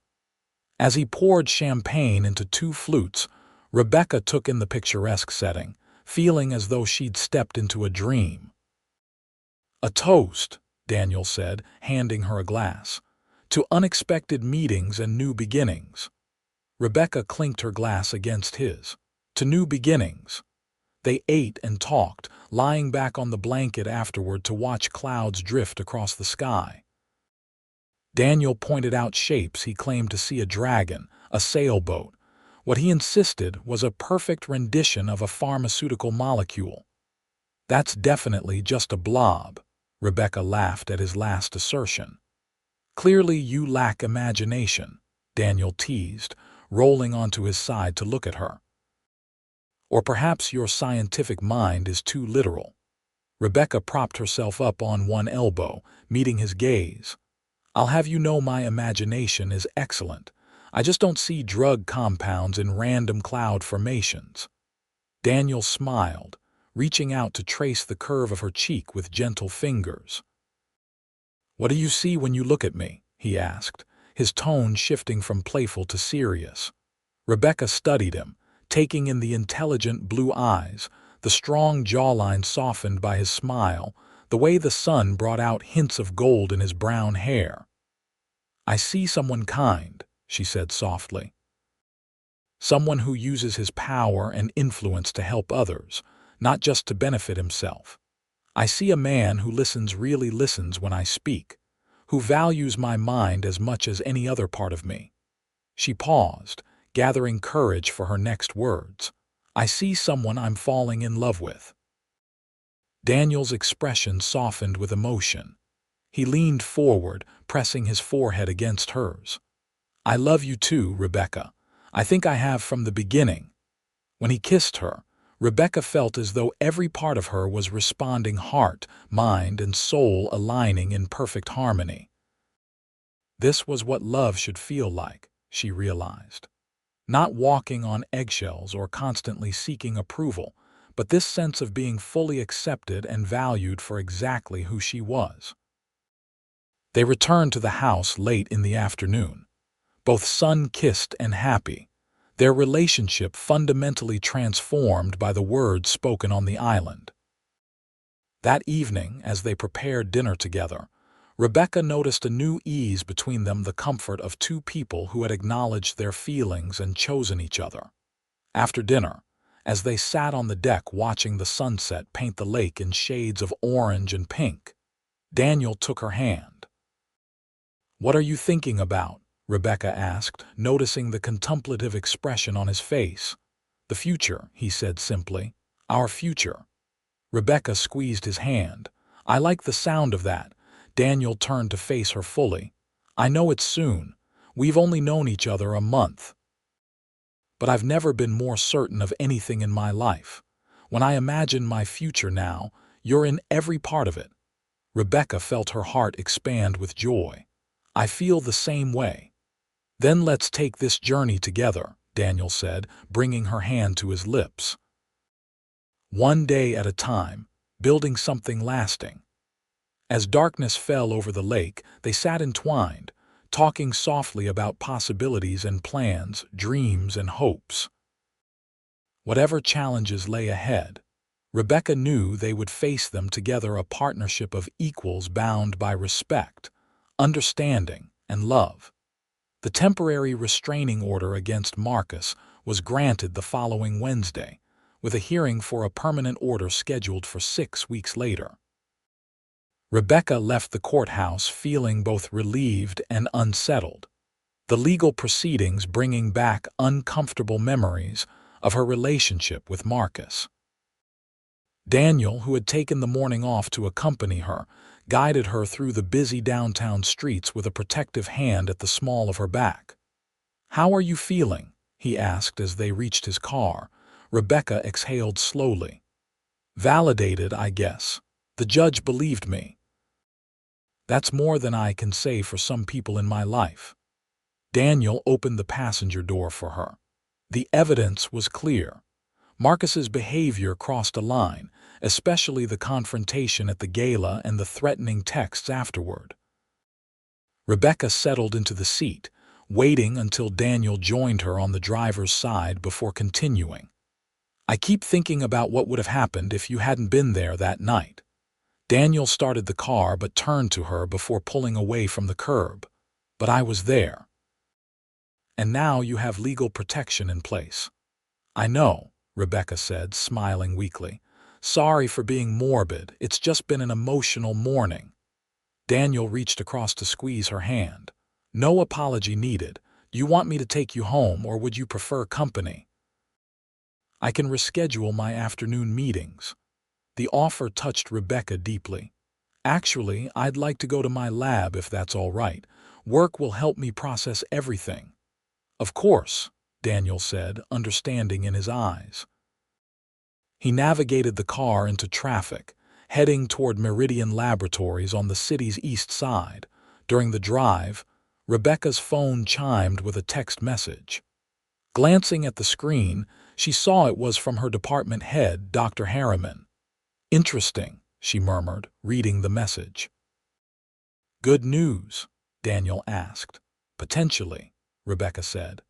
As he poured champagne into 2 flutes, Rebecca took in the picturesque setting, feeling as though she'd stepped into a dream. "A toast," Daniel said, handing her a glass, "to unexpected meetings and new beginnings." Rebecca clinked her glass against his. "To new beginnings." They ate and talked, lying back on the blanket afterward to watch clouds drift across the sky. Daniel pointed out shapes he claimed to see: a dragon, a sailboat. What he insisted was a perfect rendition of a pharmaceutical molecule. "That's definitely just a blob," Rebecca laughed at his last assertion. "Clearly you lack imagination," Daniel teased, rolling onto his side to look at her. "Or perhaps your scientific mind is too literal." Rebecca propped herself up on one elbow, meeting his gaze. "I'll have you know my imagination is excellent. I just don't see drug compounds in random cloud formations." Daniel smiled, reaching out to trace the curve of her cheek with gentle fingers. "What do you see when you look at me?" he asked, his tone shifting from playful to serious. Rebecca studied him, taking in the intelligent blue eyes, the strong jawline softened by his smile, the way the sun brought out hints of gold in his brown hair. "I see someone kind," she said softly. "Someone who uses his power and influence to help others, not just to benefit himself. I see a man who really listens when I speak, who values my mind as much as any other part of me." She paused, gathering courage for her next words. "I see someone I'm falling in love with." Daniel's expression softened with emotion. He leaned forward, pressing his forehead against hers. "I love you too, Rebecca. I think I have from the beginning." When he kissed her, Rebecca felt as though every part of her was responding, heart, mind, and soul aligning in perfect harmony. This was what love should feel like, she realized. Not walking on eggshells or constantly seeking approval, but this sense of being fully accepted and valued for exactly who she was. They returned to the house late in the afternoon, both sun-kissed and happy, their relationship fundamentally transformed by the words spoken on the island. That evening, as they prepared dinner together, Rebecca noticed a new ease between them, the comfort of 2 people who had acknowledged their feelings and chosen each other. After dinner, as they sat on the deck watching the sunset paint the lake in shades of orange and pink, Daniel took her hand. "What are you thinking about?" Rebecca asked, noticing the contemplative expression on his face. "The future," he said simply. "Our future." Rebecca squeezed his hand. "I like the sound of that." Daniel turned to face her fully. "I know it's soon. We've only known each other a month. But I've never been more certain of anything in my life. When I imagine my future now, you're in every part of it." Rebecca felt her heart expand with joy. "I feel the same way." Then let's take this journey together, Daniel said, bringing her hand to his lips. One day at a time, building something lasting. As darkness fell over the lake, they sat entwined, talking softly about possibilities and plans, dreams and hopes. Whatever challenges lay ahead, Rebecca knew they would face them together, a partnership of equals bound by respect, understanding, and love. The temporary restraining order against Marcus was granted the following Wednesday, with a hearing for a permanent order scheduled for 6 weeks later. Rebecca left the courthouse feeling both relieved and unsettled, the legal proceedings bringing back uncomfortable memories of her relationship with Marcus. Daniel, who had taken the morning off to accompany her, guided her through the busy downtown streets with a protective hand at the small of her back. "How are you feeling?" he asked as they reached his car. Rebecca exhaled slowly. "Validated, I guess. The judge believed me. That's more than I can say for some people in my life." Daniel opened the passenger door for her. The evidence was clear. Marcus's behavior crossed a line, especially the confrontation at the gala and the threatening texts afterward. Rebecca settled into the seat, waiting until Daniel joined her on the driver's side before continuing. "I keep thinking about what would have happened if you hadn't been there that night." Daniel started the car but turned to her before pulling away from the curb. "But I was there. And now you have legal protection in place." "I know," Rebecca said, smiling weakly. "Sorry for being morbid. It's just been an emotional morning." Daniel reached across to squeeze her hand. "No apology needed. Do you want me to take you home, or would you prefer company?" "I can reschedule my afternoon meetings." The offer touched Rebecca deeply. "Actually, I'd like to go to my lab if that's all right. Work will help me process everything." "Of course," Daniel said, understanding in his eyes. He navigated the car into traffic, heading toward Meridian Laboratories on the city's east side. During the drive, Rebecca's phone chimed with a text message. Glancing at the screen, she saw it was from her department head, Dr. Harriman. "Interesting," she murmured, reading the message. "Good news?" Daniel asked. "Potentially," Rebecca said.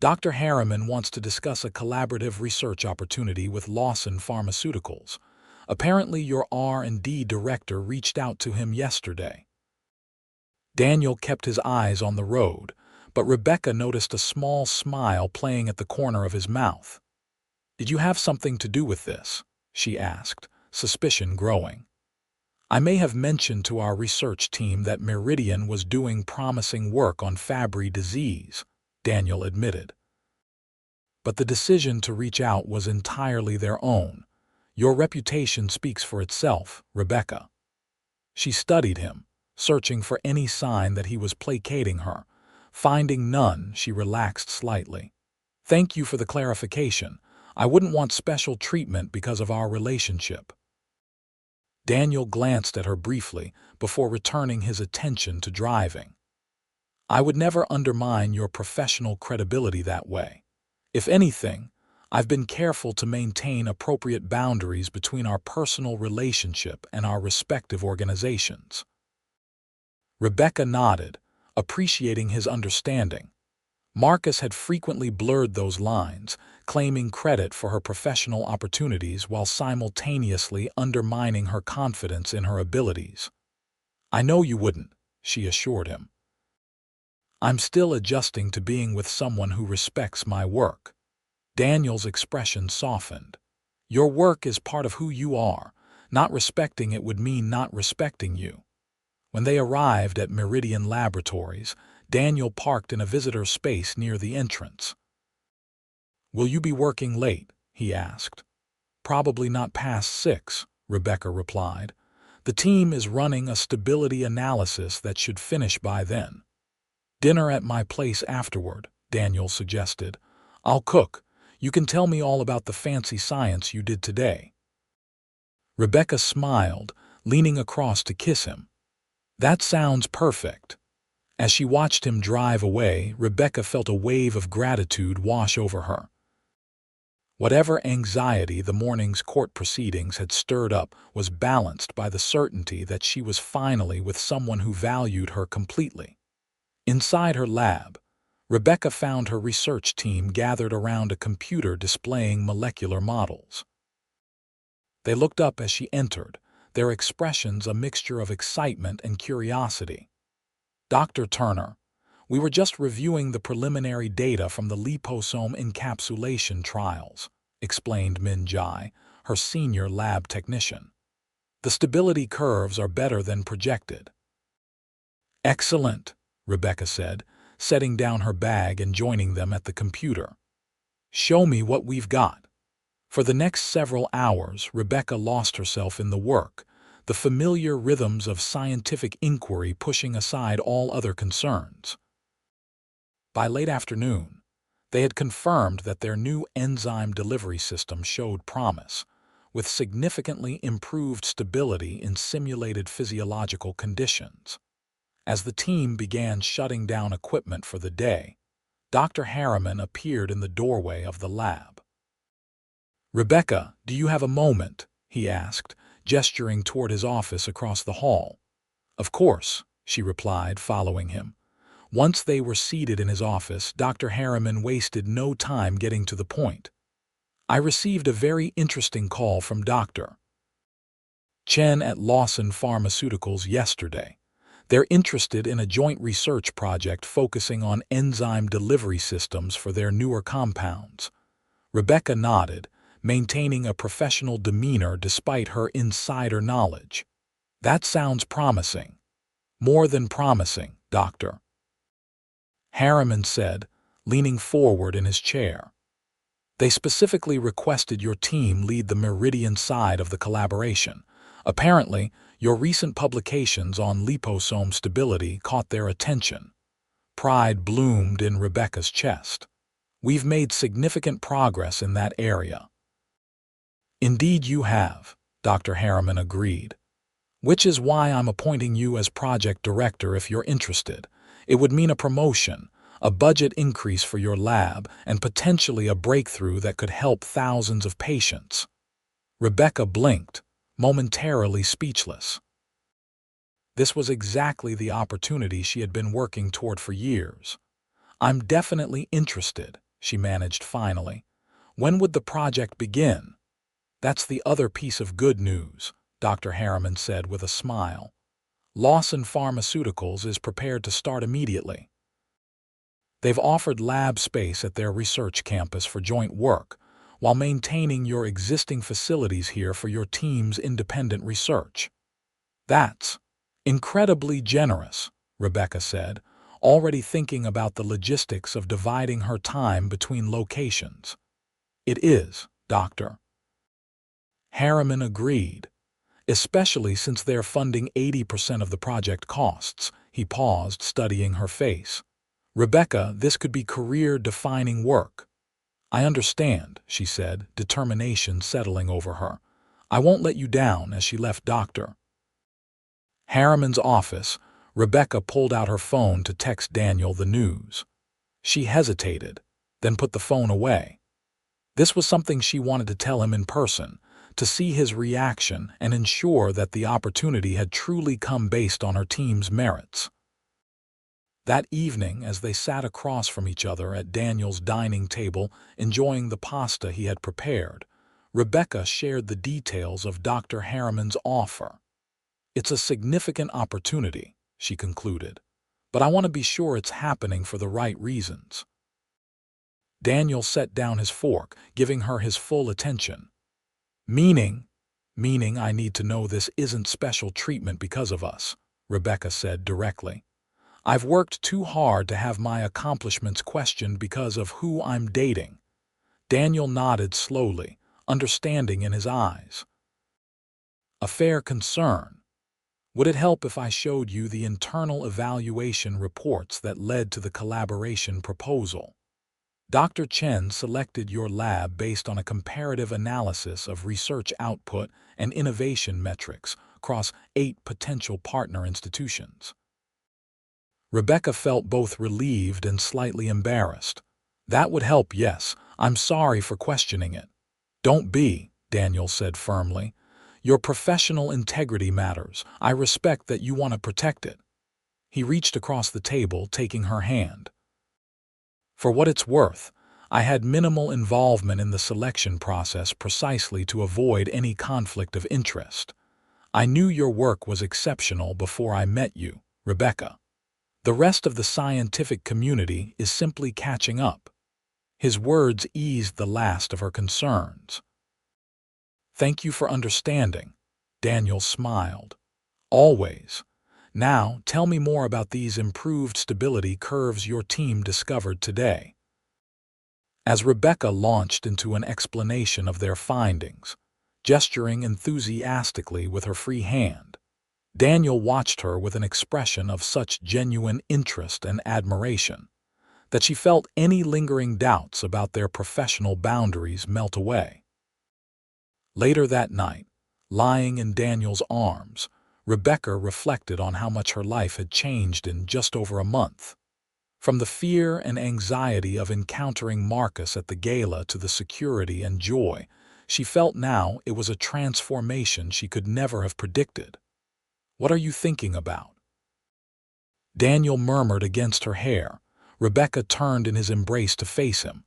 "Dr. Harriman wants to discuss a collaborative research opportunity with Lawson Pharmaceuticals. Apparently your R&D director reached out to him yesterday." Daniel kept his eyes on the road, but Rebecca noticed a small smile playing at the corner of his mouth. "Did you have something to do with this?" she asked, suspicion growing. "I may have mentioned to our research team that Meridian was doing promising work on Fabry disease," Daniel admitted. "But the decision to reach out was entirely their own. Your reputation speaks for itself, Rebecca." She studied him, searching for any sign that he was placating her. Finding none, she relaxed slightly. "Thank you for the clarification. I wouldn't want special treatment because of our relationship." Daniel glanced at her briefly before returning his attention to driving. "I would never undermine your professional credibility that way. If anything, I've been careful to maintain appropriate boundaries between our personal relationship and our respective organizations." Rebecca nodded, appreciating his understanding. Marcus had frequently blurred those lines, claiming credit for her professional opportunities while simultaneously undermining her confidence in her abilities. "I know you wouldn't," she assured him. "I'm still adjusting to being with someone who respects my work." Daniel's expression softened. "Your work is part of who you are. Not respecting it would mean not respecting you." When they arrived at Meridian Laboratories, Daniel parked in a visitor space near the entrance. "Will you be working late?" he asked. "Probably not past 6, Rebecca replied. "The team is running a stability analysis that should finish by then." "Dinner at my place afterward," Daniel suggested. "I'll cook. You can tell me all about the fancy science you did today." Rebecca smiled, leaning across to kiss him. "That sounds perfect." As she watched him drive away, Rebecca felt a wave of gratitude wash over her. Whatever anxiety the morning's court proceedings had stirred up was balanced by the certainty that she was finally with someone who valued her completely. Inside her lab, Rebecca found her research team gathered around a computer displaying molecular models. They looked up as she entered, their expressions a mixture of excitement and curiosity. "Dr. Turner, we were just reviewing the preliminary data from the liposome encapsulation trials," explained Min Jai, her senior lab technician. "The stability curves are better than projected." "Excellent," Rebecca said, setting down her bag and joining them at the computer. "Show me what we've got." For the next several hours, Rebecca lost herself in the work, the familiar rhythms of scientific inquiry pushing aside all other concerns. By late afternoon, they had confirmed that their new enzyme delivery system showed promise, with significantly improved stability in simulated physiological conditions. As the team began shutting down equipment for the day, Dr. Harriman appeared in the doorway of the lab. "Rebecca, do you have a moment?" he asked, gesturing toward his office across the hall. "Of course," she replied, following him. Once they were seated in his office, Dr. Harriman wasted no time getting to the point. "I received a very interesting call from Dr. Chen at Lawson Pharmaceuticals yesterday. They're interested in a joint research project focusing on enzyme delivery systems for their newer compounds." Rebecca nodded, maintaining a professional demeanor despite her insider knowledge. "That sounds promising." "More than promising, Doctor," Harriman said, leaning forward in his chair. "They specifically requested your team lead the Meridian side of the collaboration. Apparently, your recent publications on liposome stability caught their attention." Pride bloomed in Rebecca's chest. "We've made significant progress in that area." "Indeed you have," Dr. Harriman agreed. "Which is why I'm appointing you as project director if you're interested. It would mean a promotion, a budget increase for your lab, and potentially a breakthrough that could help thousands of patients." Rebecca blinked, momentarily speechless. This was exactly the opportunity she had been working toward for years. "I'm definitely interested," she managed finally. "When would the project begin?" "That's the other piece of good news," Dr. Harriman said with a smile. "Lawson Pharmaceuticals is prepared to start immediately. They've offered lab space at their research campus for joint work, while maintaining your existing facilities here for your team's independent research." "That's incredibly generous," Rebecca said, already thinking about the logistics of dividing her time between locations. "It is, Doctor." Harriman agreed, "especially since they're funding 80% of the project costs." He paused, studying her face. "Rebecca, this could be career-defining work." "I understand," she said, determination settling over her. "I won't let you down." As she left Dr. Harriman's office, Rebecca pulled out her phone to text Daniel the news. She hesitated, then put the phone away. This was something she wanted to tell him in person, to see his reaction and ensure that the opportunity had truly come based on her team's merits. That evening, as they sat across from each other at Daniel's dining table, enjoying the pasta he had prepared, Rebecca shared the details of Dr. Harriman's offer. "It's a significant opportunity," she concluded, "but I want to be sure it's happening for the right reasons." Daniel set down his fork, giving her his full attention. Meaning I need to know this isn't special treatment because of us," Rebecca said directly. "I've worked too hard to have my accomplishments questioned because of who I'm dating." Daniel nodded slowly, understanding in his eyes. "A fair concern. Would it help if I showed you the internal evaluation reports that led to the collaboration proposal? Dr. Chen selected your lab based on a comparative analysis of research output and innovation metrics across 8 potential partner institutions." Rebecca felt both relieved and slightly embarrassed. That would help, yes. I'm sorry for questioning it. Don't be, Daniel said firmly. Your professional integrity matters. I respect that you want to protect it. He reached across the table, taking her hand. For what it's worth, I had minimal involvement in the selection process precisely to avoid any conflict of interest. I knew your work was exceptional before I met you, Rebecca. The rest of the scientific community is simply catching up. His words eased the last of her concerns. Thank you for understanding, Daniel smiled. Always. Now, tell me more about these improved stability curves your team discovered today. As Rebecca launched into an explanation of their findings, gesturing enthusiastically with her free hand, Daniel watched her with an expression of such genuine interest and admiration that she felt any lingering doubts about their professional boundaries melt away. Later that night, lying in Daniel's arms, Rebecca reflected on how much her life had changed in just over a month. From the fear and anxiety of encountering Marcus at the gala to the security and joy she felt now, it was a transformation she could never have predicted. What are you thinking about? Daniel murmured against her hair. Rebecca turned in his embrace to face him.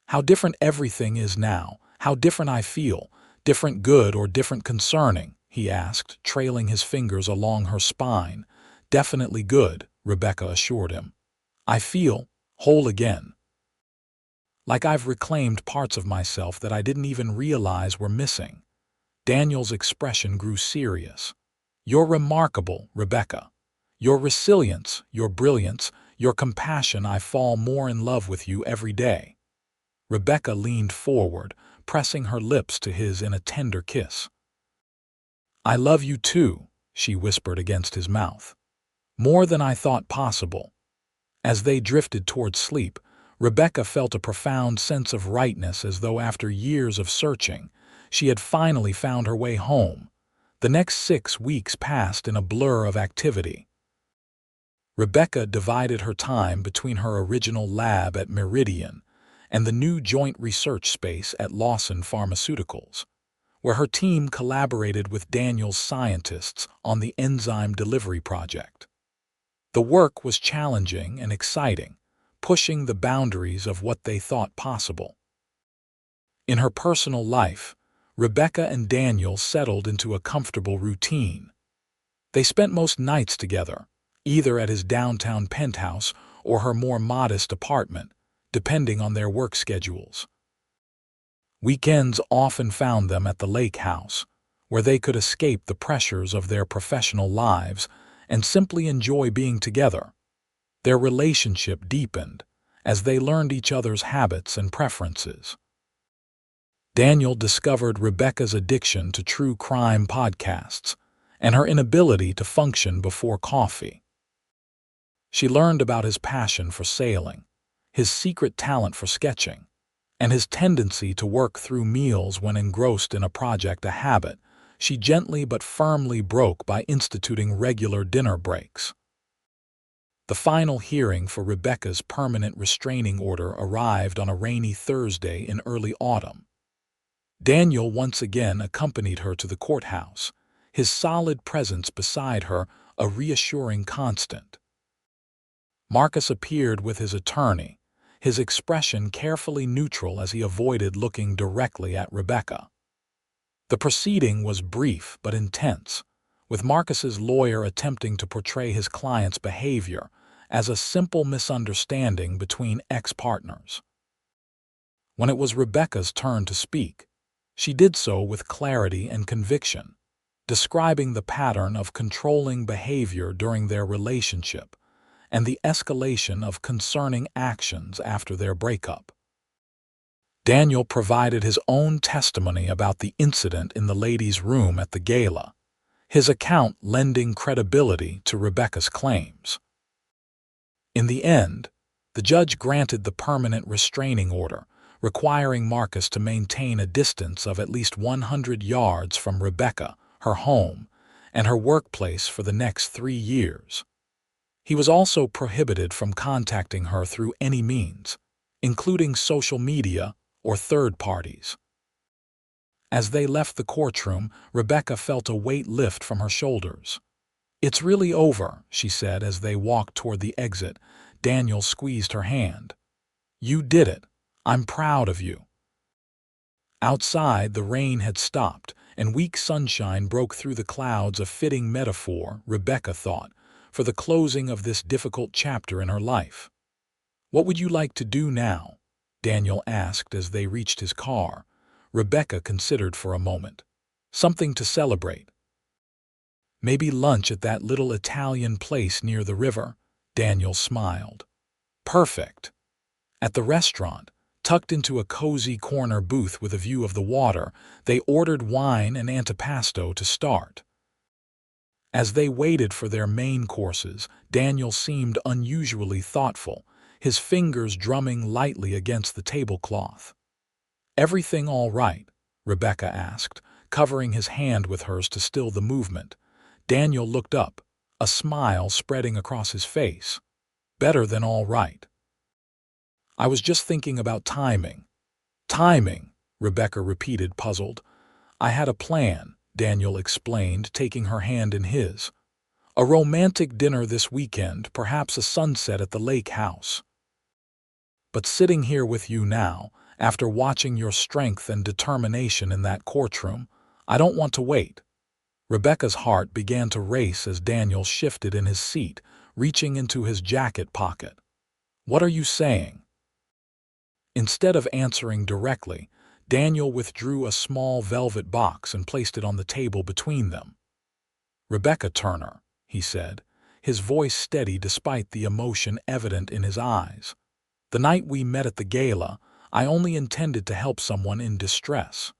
How different everything is now. How different I feel. Different good or different concerning, he asked, trailing his fingers along her spine. Definitely good, Rebecca assured him. I feel whole again. Like I've reclaimed parts of myself that I didn't even realize were missing. Daniel's expression grew serious. You're remarkable, Rebecca. Your resilience, your brilliance, your compassion, I fall more in love with you every day. Rebecca leaned forward, pressing her lips to his in a tender kiss. I love you too, she whispered against his mouth. More than I thought possible. As they drifted toward sleep, Rebecca felt a profound sense of rightness, as though after years of searching, she had finally found her way home. The next 6 weeks passed in a blur of activity. Rebecca divided her time between her original lab at Meridian and the new joint research space at Lawson Pharmaceuticals, where her team collaborated with Daniel's scientists on the enzyme delivery project. The work was challenging and exciting, pushing the boundaries of what they thought possible. In her personal life, Rebecca and Daniel settled into a comfortable routine. They spent most nights together, either at his downtown penthouse or her more modest apartment, depending on their work schedules. Weekends often found them at the lake house, where they could escape the pressures of their professional lives and simply enjoy being together. Their relationship deepened as they learned each other's habits and preferences. Daniel discovered Rebecca's addiction to true crime podcasts and her inability to function before coffee. She learned about his passion for sailing, his secret talent for sketching, and his tendency to work through meals when engrossed in a project, a habit she gently but firmly broke by instituting regular dinner breaks. The final hearing for Rebecca's permanent restraining order arrived on a rainy Thursday in early autumn. Daniel once again accompanied her to the courthouse, his solid presence beside her a reassuring constant. Marcus appeared with his attorney, his expression carefully neutral as he avoided looking directly at Rebecca. The proceeding was brief but intense, with Marcus's lawyer attempting to portray his client's behavior as a simple misunderstanding between ex-partners. When it was Rebecca's turn to speak, she did so with clarity and conviction, describing the pattern of controlling behavior during their relationship and the escalation of concerning actions after their breakup. Daniel provided his own testimony about the incident in the ladies' room at the gala, his account lending credibility to Rebecca's claims. In the end, the judge granted the permanent restraining order, requiring Marcus to maintain a distance of at least 100 yards from Rebecca, her home, and her workplace for the next 3 years. He was also prohibited from contacting her through any means, including social media or third parties. As they left the courtroom, Rebecca felt a weight lift from her shoulders. "It's really over," she said as they walked toward the exit. Daniel squeezed her hand. "You did it. I'm proud of you." Outside, the rain had stopped, and weak sunshine broke through the clouds, a fitting metaphor, Rebecca thought, for the closing of this difficult chapter in her life. "What would you like to do now?" Daniel asked as they reached his car. Rebecca considered for a moment. "Something to celebrate. Maybe lunch at that little Italian place near the river." Daniel smiled. "Perfect." At the restaurant, tucked into a cozy corner booth with a view of the water, they ordered wine and antipasto to start. As they waited for their main courses, Daniel seemed unusually thoughtful, his fingers drumming lightly against the tablecloth. "Everything all right?" Rebecca asked, covering his hand with hers to still the movement. Daniel looked up, a smile spreading across his face. "Better than all right. I was just thinking about timing." "Timing," Rebecca repeated, puzzled. "I had a plan," Daniel explained, taking her hand in his. "A romantic dinner this weekend, perhaps a sunset at the lake house. But sitting here with you now, after watching your strength and determination in that courtroom, I don't want to wait." Rebecca's heart began to race as Daniel shifted in his seat, reaching into his jacket pocket. "What are you saying?" Instead of answering directly, Daniel withdrew a small velvet box and placed it on the table between them. "Rebecca Turner," he said, his voice steady despite the emotion evident in his eyes. "The night we met at the gala, I only intended to help someone in distress.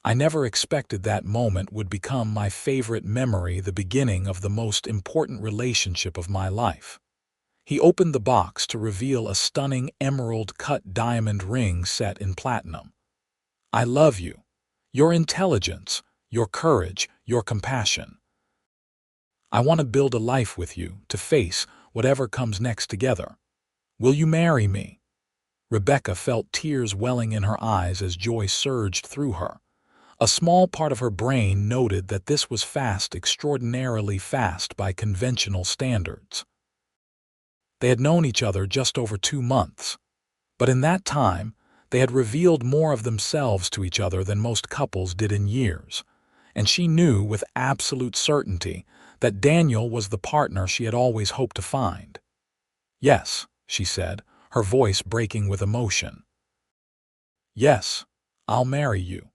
I never expected that moment would become my favorite memory, the beginning of the most important relationship of my life." He opened the box to reveal a stunning emerald-cut diamond ring set in platinum. "I love you. Your intelligence, your courage, your compassion. I want to build a life with you, to face whatever comes next together. Will you marry me?" Rebecca felt tears welling in her eyes as joy surged through her. A small part of her brain noted that this was fast, extraordinarily fast by conventional standards. They had known each other just over 2 months, but in that time, they had revealed more of themselves to each other than most couples did in years, and she knew with absolute certainty that Daniel was the partner she had always hoped to find. "Yes," she said, her voice breaking with emotion. "Yes, I'll marry you."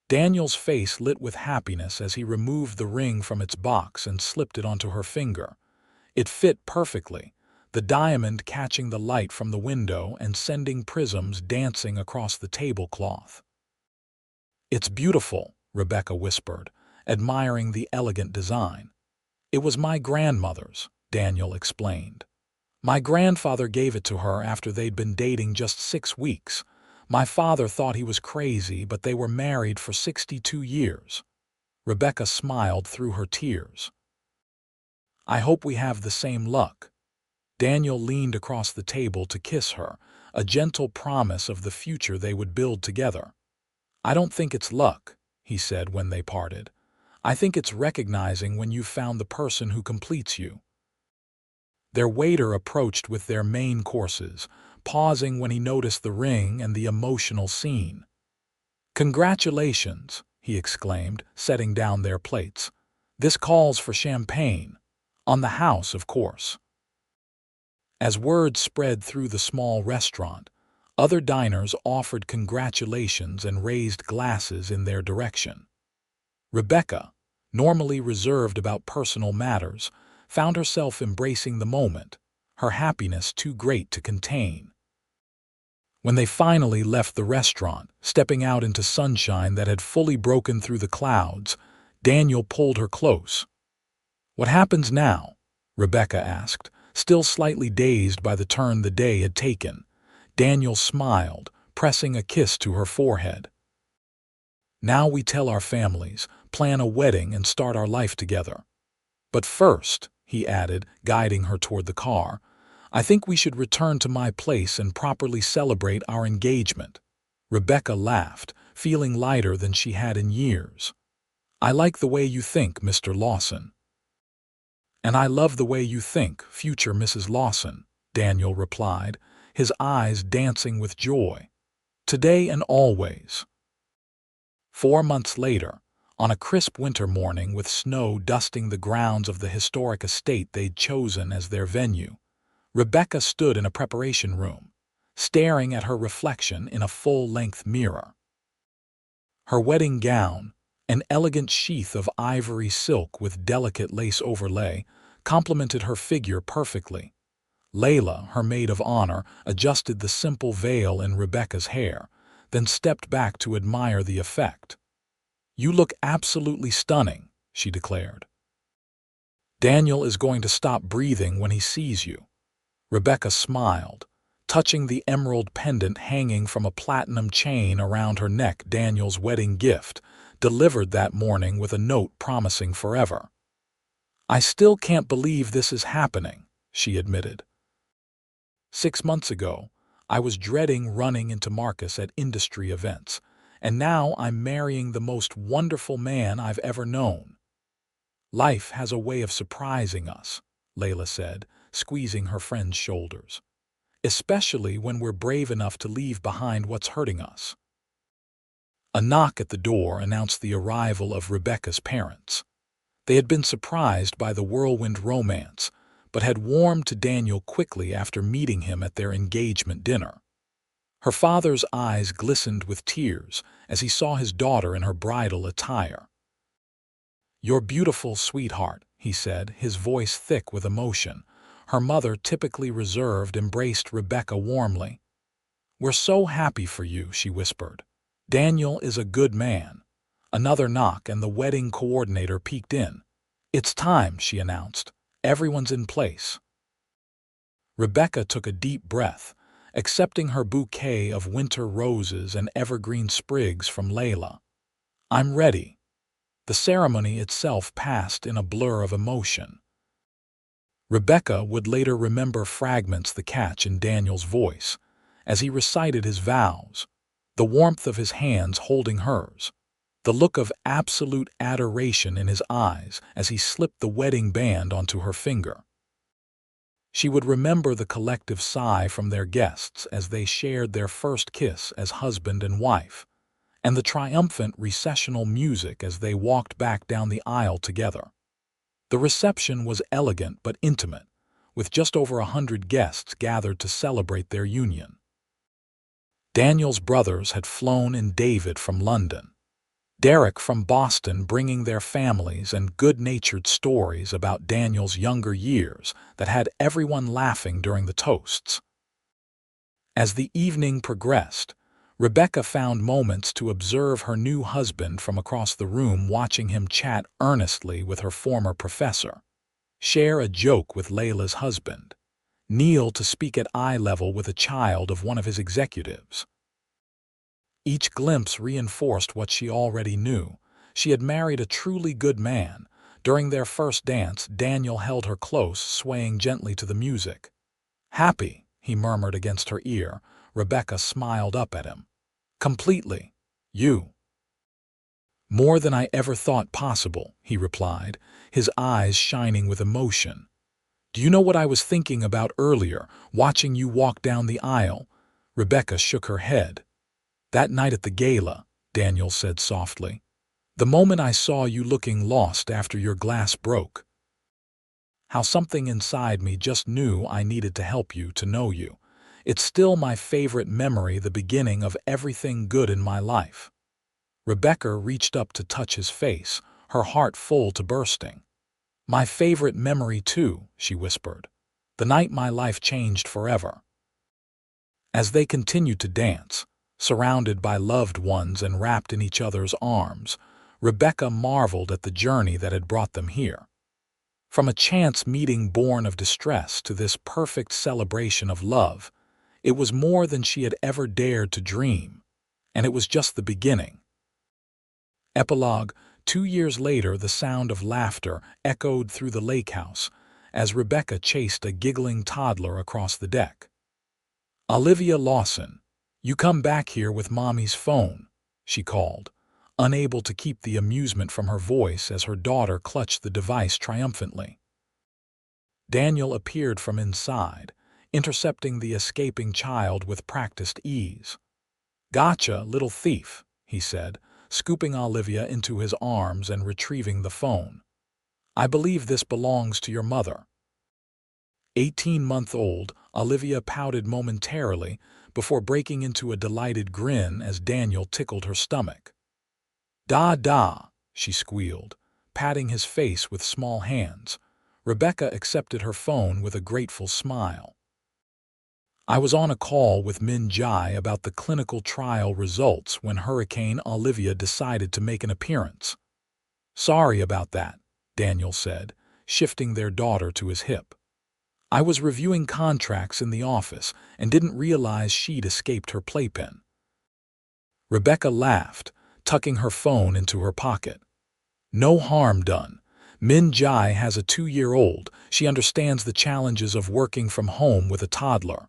Daniel's face lit with happiness as he removed the ring from its box and slipped it onto her finger. It fit perfectly, the diamond catching the light from the window and sending prisms dancing across the tablecloth. "It's beautiful," Rebecca whispered, admiring the elegant design. "It was my grandmother's," Daniel explained. "My grandfather gave it to her after they'd been dating just 6 weeks. My father thought he was crazy, but they were married for 62 years. Rebecca smiled through her tears. "I hope we have the same luck." Daniel leaned across the table to kiss her, a gentle promise of the future they would build together. "I don't think it's luck," he said when they parted. "I think it's recognizing when you've found the person who completes you." Their waiter approached with their main courses, pausing when he noticed the ring and the emotional scene. "Congratulations," he exclaimed, setting down their plates. "This calls for champagne. On the house, of course." As word spread through the small restaurant, other diners offered congratulations and raised glasses in their direction. Rebecca, normally reserved about personal matters, found herself embracing the moment, her happiness too great to contain. When they finally left the restaurant, stepping out into sunshine that had fully broken through the clouds, Daniel pulled her close. "What happens now?" Rebecca asked, still slightly dazed by the turn the day had taken. Daniel smiled, pressing a kiss to her forehead. "Now we tell our families, plan a wedding and start our life together. But first," he added, guiding her toward the car. "I think we should return to my place and properly celebrate our engagement." Rebecca laughed, feeling lighter than she had in years. "I like the way you think, Mr. Lawson." "And I love the way you think, future Mrs. Lawson," Daniel replied, his eyes dancing with joy. "Today and always." 4 months later, on a crisp winter morning with snow dusting the grounds of the historic estate they'd chosen as their venue, Rebecca stood in a preparation room, staring at her reflection in a full-length mirror. Her wedding gown, an elegant sheath of ivory silk with delicate lace overlay, complemented her figure perfectly. Layla, her maid of honor, adjusted the simple veil in Rebecca's hair, then stepped back to admire the effect. "You look absolutely stunning," she declared. "Daniel is going to stop breathing when he sees you." Rebecca smiled, touching the emerald pendant hanging from a platinum chain around her neck, Daniel's wedding gift, delivered that morning with a note promising forever. "I still can't believe this is happening," she admitted. "6 months ago, I was dreading running into Marcus at industry events, and now I'm marrying the most wonderful man I've ever known." "Life has a way of surprising us," Layla said, squeezing her friend's shoulders. "Especially when we're brave enough to leave behind what's hurting us." A knock at the door announced the arrival of Rebecca's parents. They had been surprised by the whirlwind romance, but had warmed to Daniel quickly after meeting him at their engagement dinner. Her father's eyes glistened with tears as he saw his daughter in her bridal attire. "You're beautiful, sweetheart," he said, his voice thick with emotion. Her mother, typically reserved, embraced Rebecca warmly. "We're so happy for you," she whispered. "Daniel is a good man." Another knock, and the wedding coordinator peeked in. "It's time," she announced. "Everyone's in place." Rebecca took a deep breath, accepting her bouquet of winter roses and evergreen sprigs from Layla. "I'm ready." The ceremony itself passed in a blur of emotion. Rebecca would later remember fragments the catch in Daniel's voice as he recited his vows, the warmth of his hands holding hers, the look of absolute adoration in his eyes as he slipped the wedding band onto her finger. She would remember the collective sigh from their guests as they shared their first kiss as husband and wife, and the triumphant recessional music as they walked back down the aisle together. The reception was elegant but intimate, with just over 100 guests gathered to celebrate their union. Daniel's brothers had flown in, David from London, Derek from Boston, bringing their families and good-natured stories about Daniel's younger years that had everyone laughing during the toasts. As the evening progressed, Rebecca found moments to observe her new husband from across the room, watching him chat earnestly with her former professor, share a joke with Layla's husband, kneel to speak at eye level with a child of one of his executives. Each glimpse reinforced what she already knew. She had married a truly good man. During their first dance, Daniel held her close, swaying gently to the music. "Happy," he murmured against her ear. Rebecca smiled up at him. "Completely. You." "More than I ever thought possible," he replied, his eyes shining with emotion. "Do you know what I was thinking about earlier, watching you walk down the aisle?" Rebecca shook her head. "That night at the gala," Daniel said softly. "The moment I saw you looking lost after your glass broke. How something inside me just knew I needed to help you, to know you. It's still my favorite memory, the beginning of everything good in my life." Rebecca reached up to touch his face, her heart full to bursting. "My favorite memory too," she whispered. "The night my life changed forever." As they continued to dance, surrounded by loved ones and wrapped in each other's arms, Rebecca marveled at the journey that had brought them here. From a chance meeting born of distress to this perfect celebration of love, it was more than she had ever dared to dream, and it was just the beginning. Epilogue. 2 years later, the sound of laughter echoed through the lake house as Rebecca chased a giggling toddler across the deck. "Olivia Lawson, you come back here with Mommy's phone," she called, unable to keep the amusement from her voice as her daughter clutched the device triumphantly. Daniel appeared from inside, intercepting the escaping child with practiced ease. "Gotcha, little thief," he said, scooping Olivia into his arms and retrieving the phone. "I believe this belongs to your mother." 18-month-old Olivia pouted momentarily before breaking into a delighted grin as Daniel tickled her stomach. "Da da," she squealed, patting his face with small hands. Rebecca accepted her phone with a grateful smile. "I was on a call with Min Jai about the clinical trial results when Hurricane Olivia decided to make an appearance." "Sorry about that," Daniel said, shifting their daughter to his hip. "I was reviewing contracts in the office and didn't realize she'd escaped her playpen." Rebecca laughed, tucking her phone into her pocket. "No harm done. Min Jai has a 2-year-old. She understands the challenges of working from home with a toddler."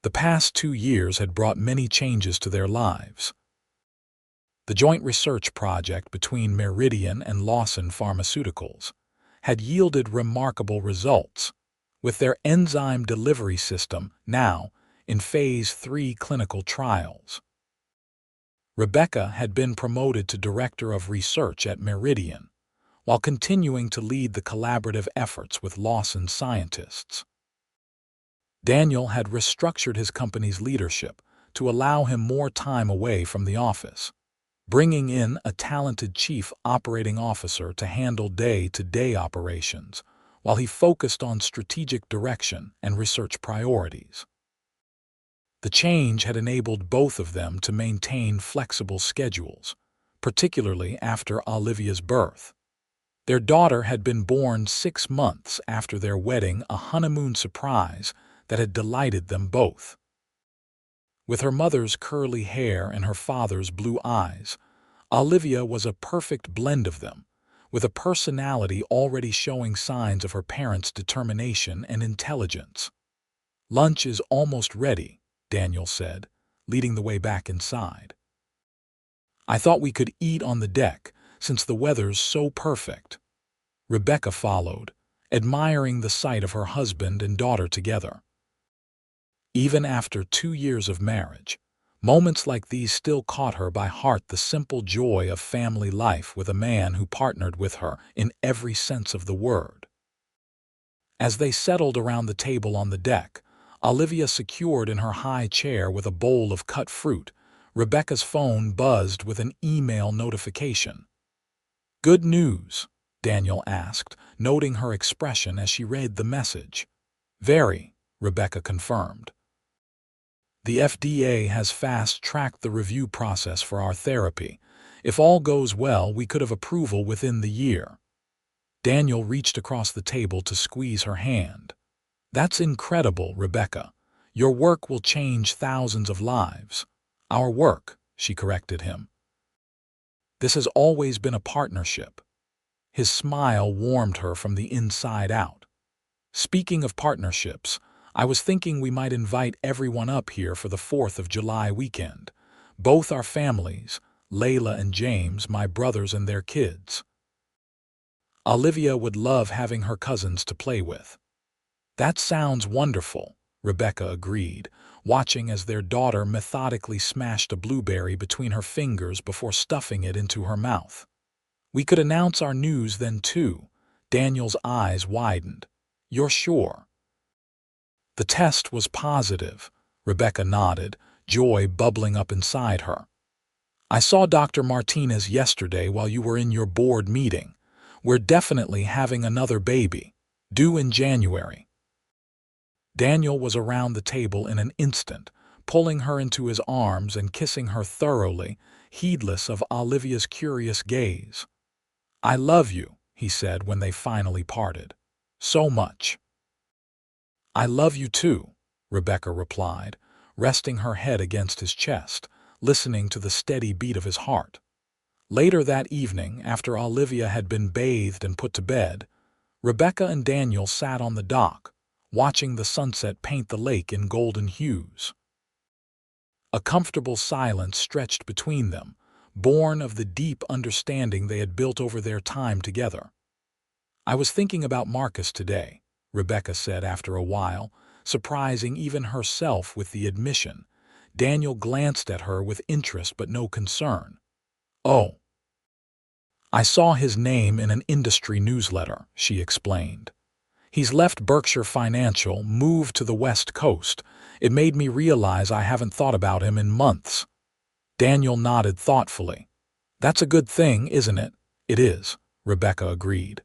The past 2 years had brought many changes to their lives. The joint research project between Meridian and Lawson Pharmaceuticals had yielded remarkable results, with their enzyme delivery system now in Phase 3 clinical trials. Rebecca had been promoted to Director of Research at Meridian, while continuing to lead the collaborative efforts with Lawson's scientists. Daniel had restructured his company's leadership to allow him more time away from the office, bringing in a talented chief operating officer to handle day-to-day operations, while he focused on strategic direction and research priorities. The change had enabled both of them to maintain flexible schedules, particularly after Olivia's birth. Their daughter had been born 6 months after their wedding, a honeymoon surprise that had delighted them both. With her mother's curly hair and her father's blue eyes, Olivia was a perfect blend of them, with a personality already showing signs of her parents' determination and intelligence. "Lunch is almost ready," Daniel said, leading the way back inside. "I thought we could eat on the deck, since the weather's so perfect." Rebecca followed, admiring the sight of her husband and daughter together. Even after 2 years of marriage, moments like these still caught her by heart, the simple joy of family life with a man who partnered with her in every sense of the word. As they settled around the table on the deck, Olivia secured in her high chair with a bowl of cut fruit, Rebecca's phone buzzed with an email notification. "Good news?" Daniel asked, noting her expression as she read the message. "Very," Rebecca confirmed. "The FDA has fast-tracked the review process for our therapy. If all goes well, we could have approval within the year." Daniel reached across the table to squeeze her hand. "That's incredible, Rebecca. Your work will change thousands of lives." "Our work," she corrected him. "This has always been a partnership." His smile warmed her from the inside out. "Speaking of partnerships, I was thinking we might invite everyone up here for the 4th of July weekend. Both our families, Layla and James, my brothers and their kids." Olivia would love having her cousins to play with. "That sounds wonderful," Rebecca agreed, watching as their daughter methodically smashed a blueberry between her fingers before stuffing it into her mouth. "We could announce our news then too." Daniel's eyes widened. "You're sure?" "The test was positive," Rebecca nodded, joy bubbling up inside her. "I saw Dr. Martinez yesterday while you were in your board meeting. We're definitely having another baby, due in January." Daniel was around the table in an instant, pulling her into his arms and kissing her thoroughly, heedless of Olivia's curious gaze. "I love you," he said when they finally parted. "So much." "I love you too," Rebecca replied, resting her head against his chest, listening to the steady beat of his heart. Later that evening, after Olivia had been bathed and put to bed, Rebecca and Daniel sat on the dock, watching the sunset paint the lake in golden hues. A comfortable silence stretched between them, born of the deep understanding they had built over their time together. "I was thinking about Marcus today," Rebecca said after a while, surprising even herself with the admission. Daniel glanced at her with interest but no concern. "Oh, I saw his name in an industry newsletter," she explained. "He's left Berkshire Financial, moved to the West Coast. It made me realize I haven't thought about him in months." Daniel nodded thoughtfully. "That's a good thing, isn't it?" "It is," Rebecca agreed.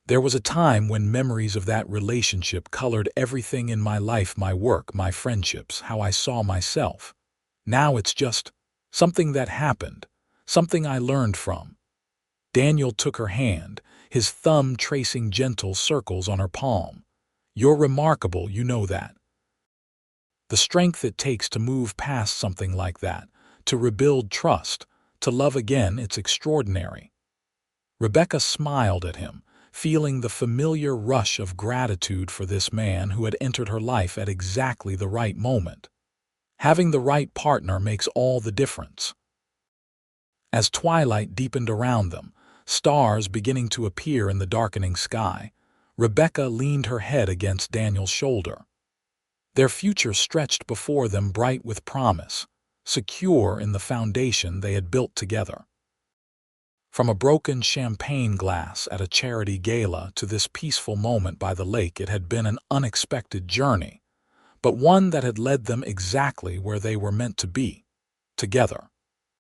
"There was a time when memories of that relationship colored everything in my life, my work, my friendships, how I saw myself. Now it's just something that happened, something I learned from." Daniel took her hand, his thumb tracing gentle circles on her palm. "You're remarkable, you know that. The strength it takes to move past something like that, to rebuild trust, to love again, it's extraordinary." Rebecca smiled at him, feeling the familiar rush of gratitude for this man who had entered her life at exactly the right moment. Having the right partner makes all the difference. As twilight deepened around them, stars beginning to appear in the darkening sky, Rebecca leaned her head against Daniel's shoulder. Their future stretched before them, bright with promise, secure in the foundation they had built together. From a broken champagne glass at a charity gala to this peaceful moment by the lake, it had been an unexpected journey, but one that had led them exactly where they were meant to be, together.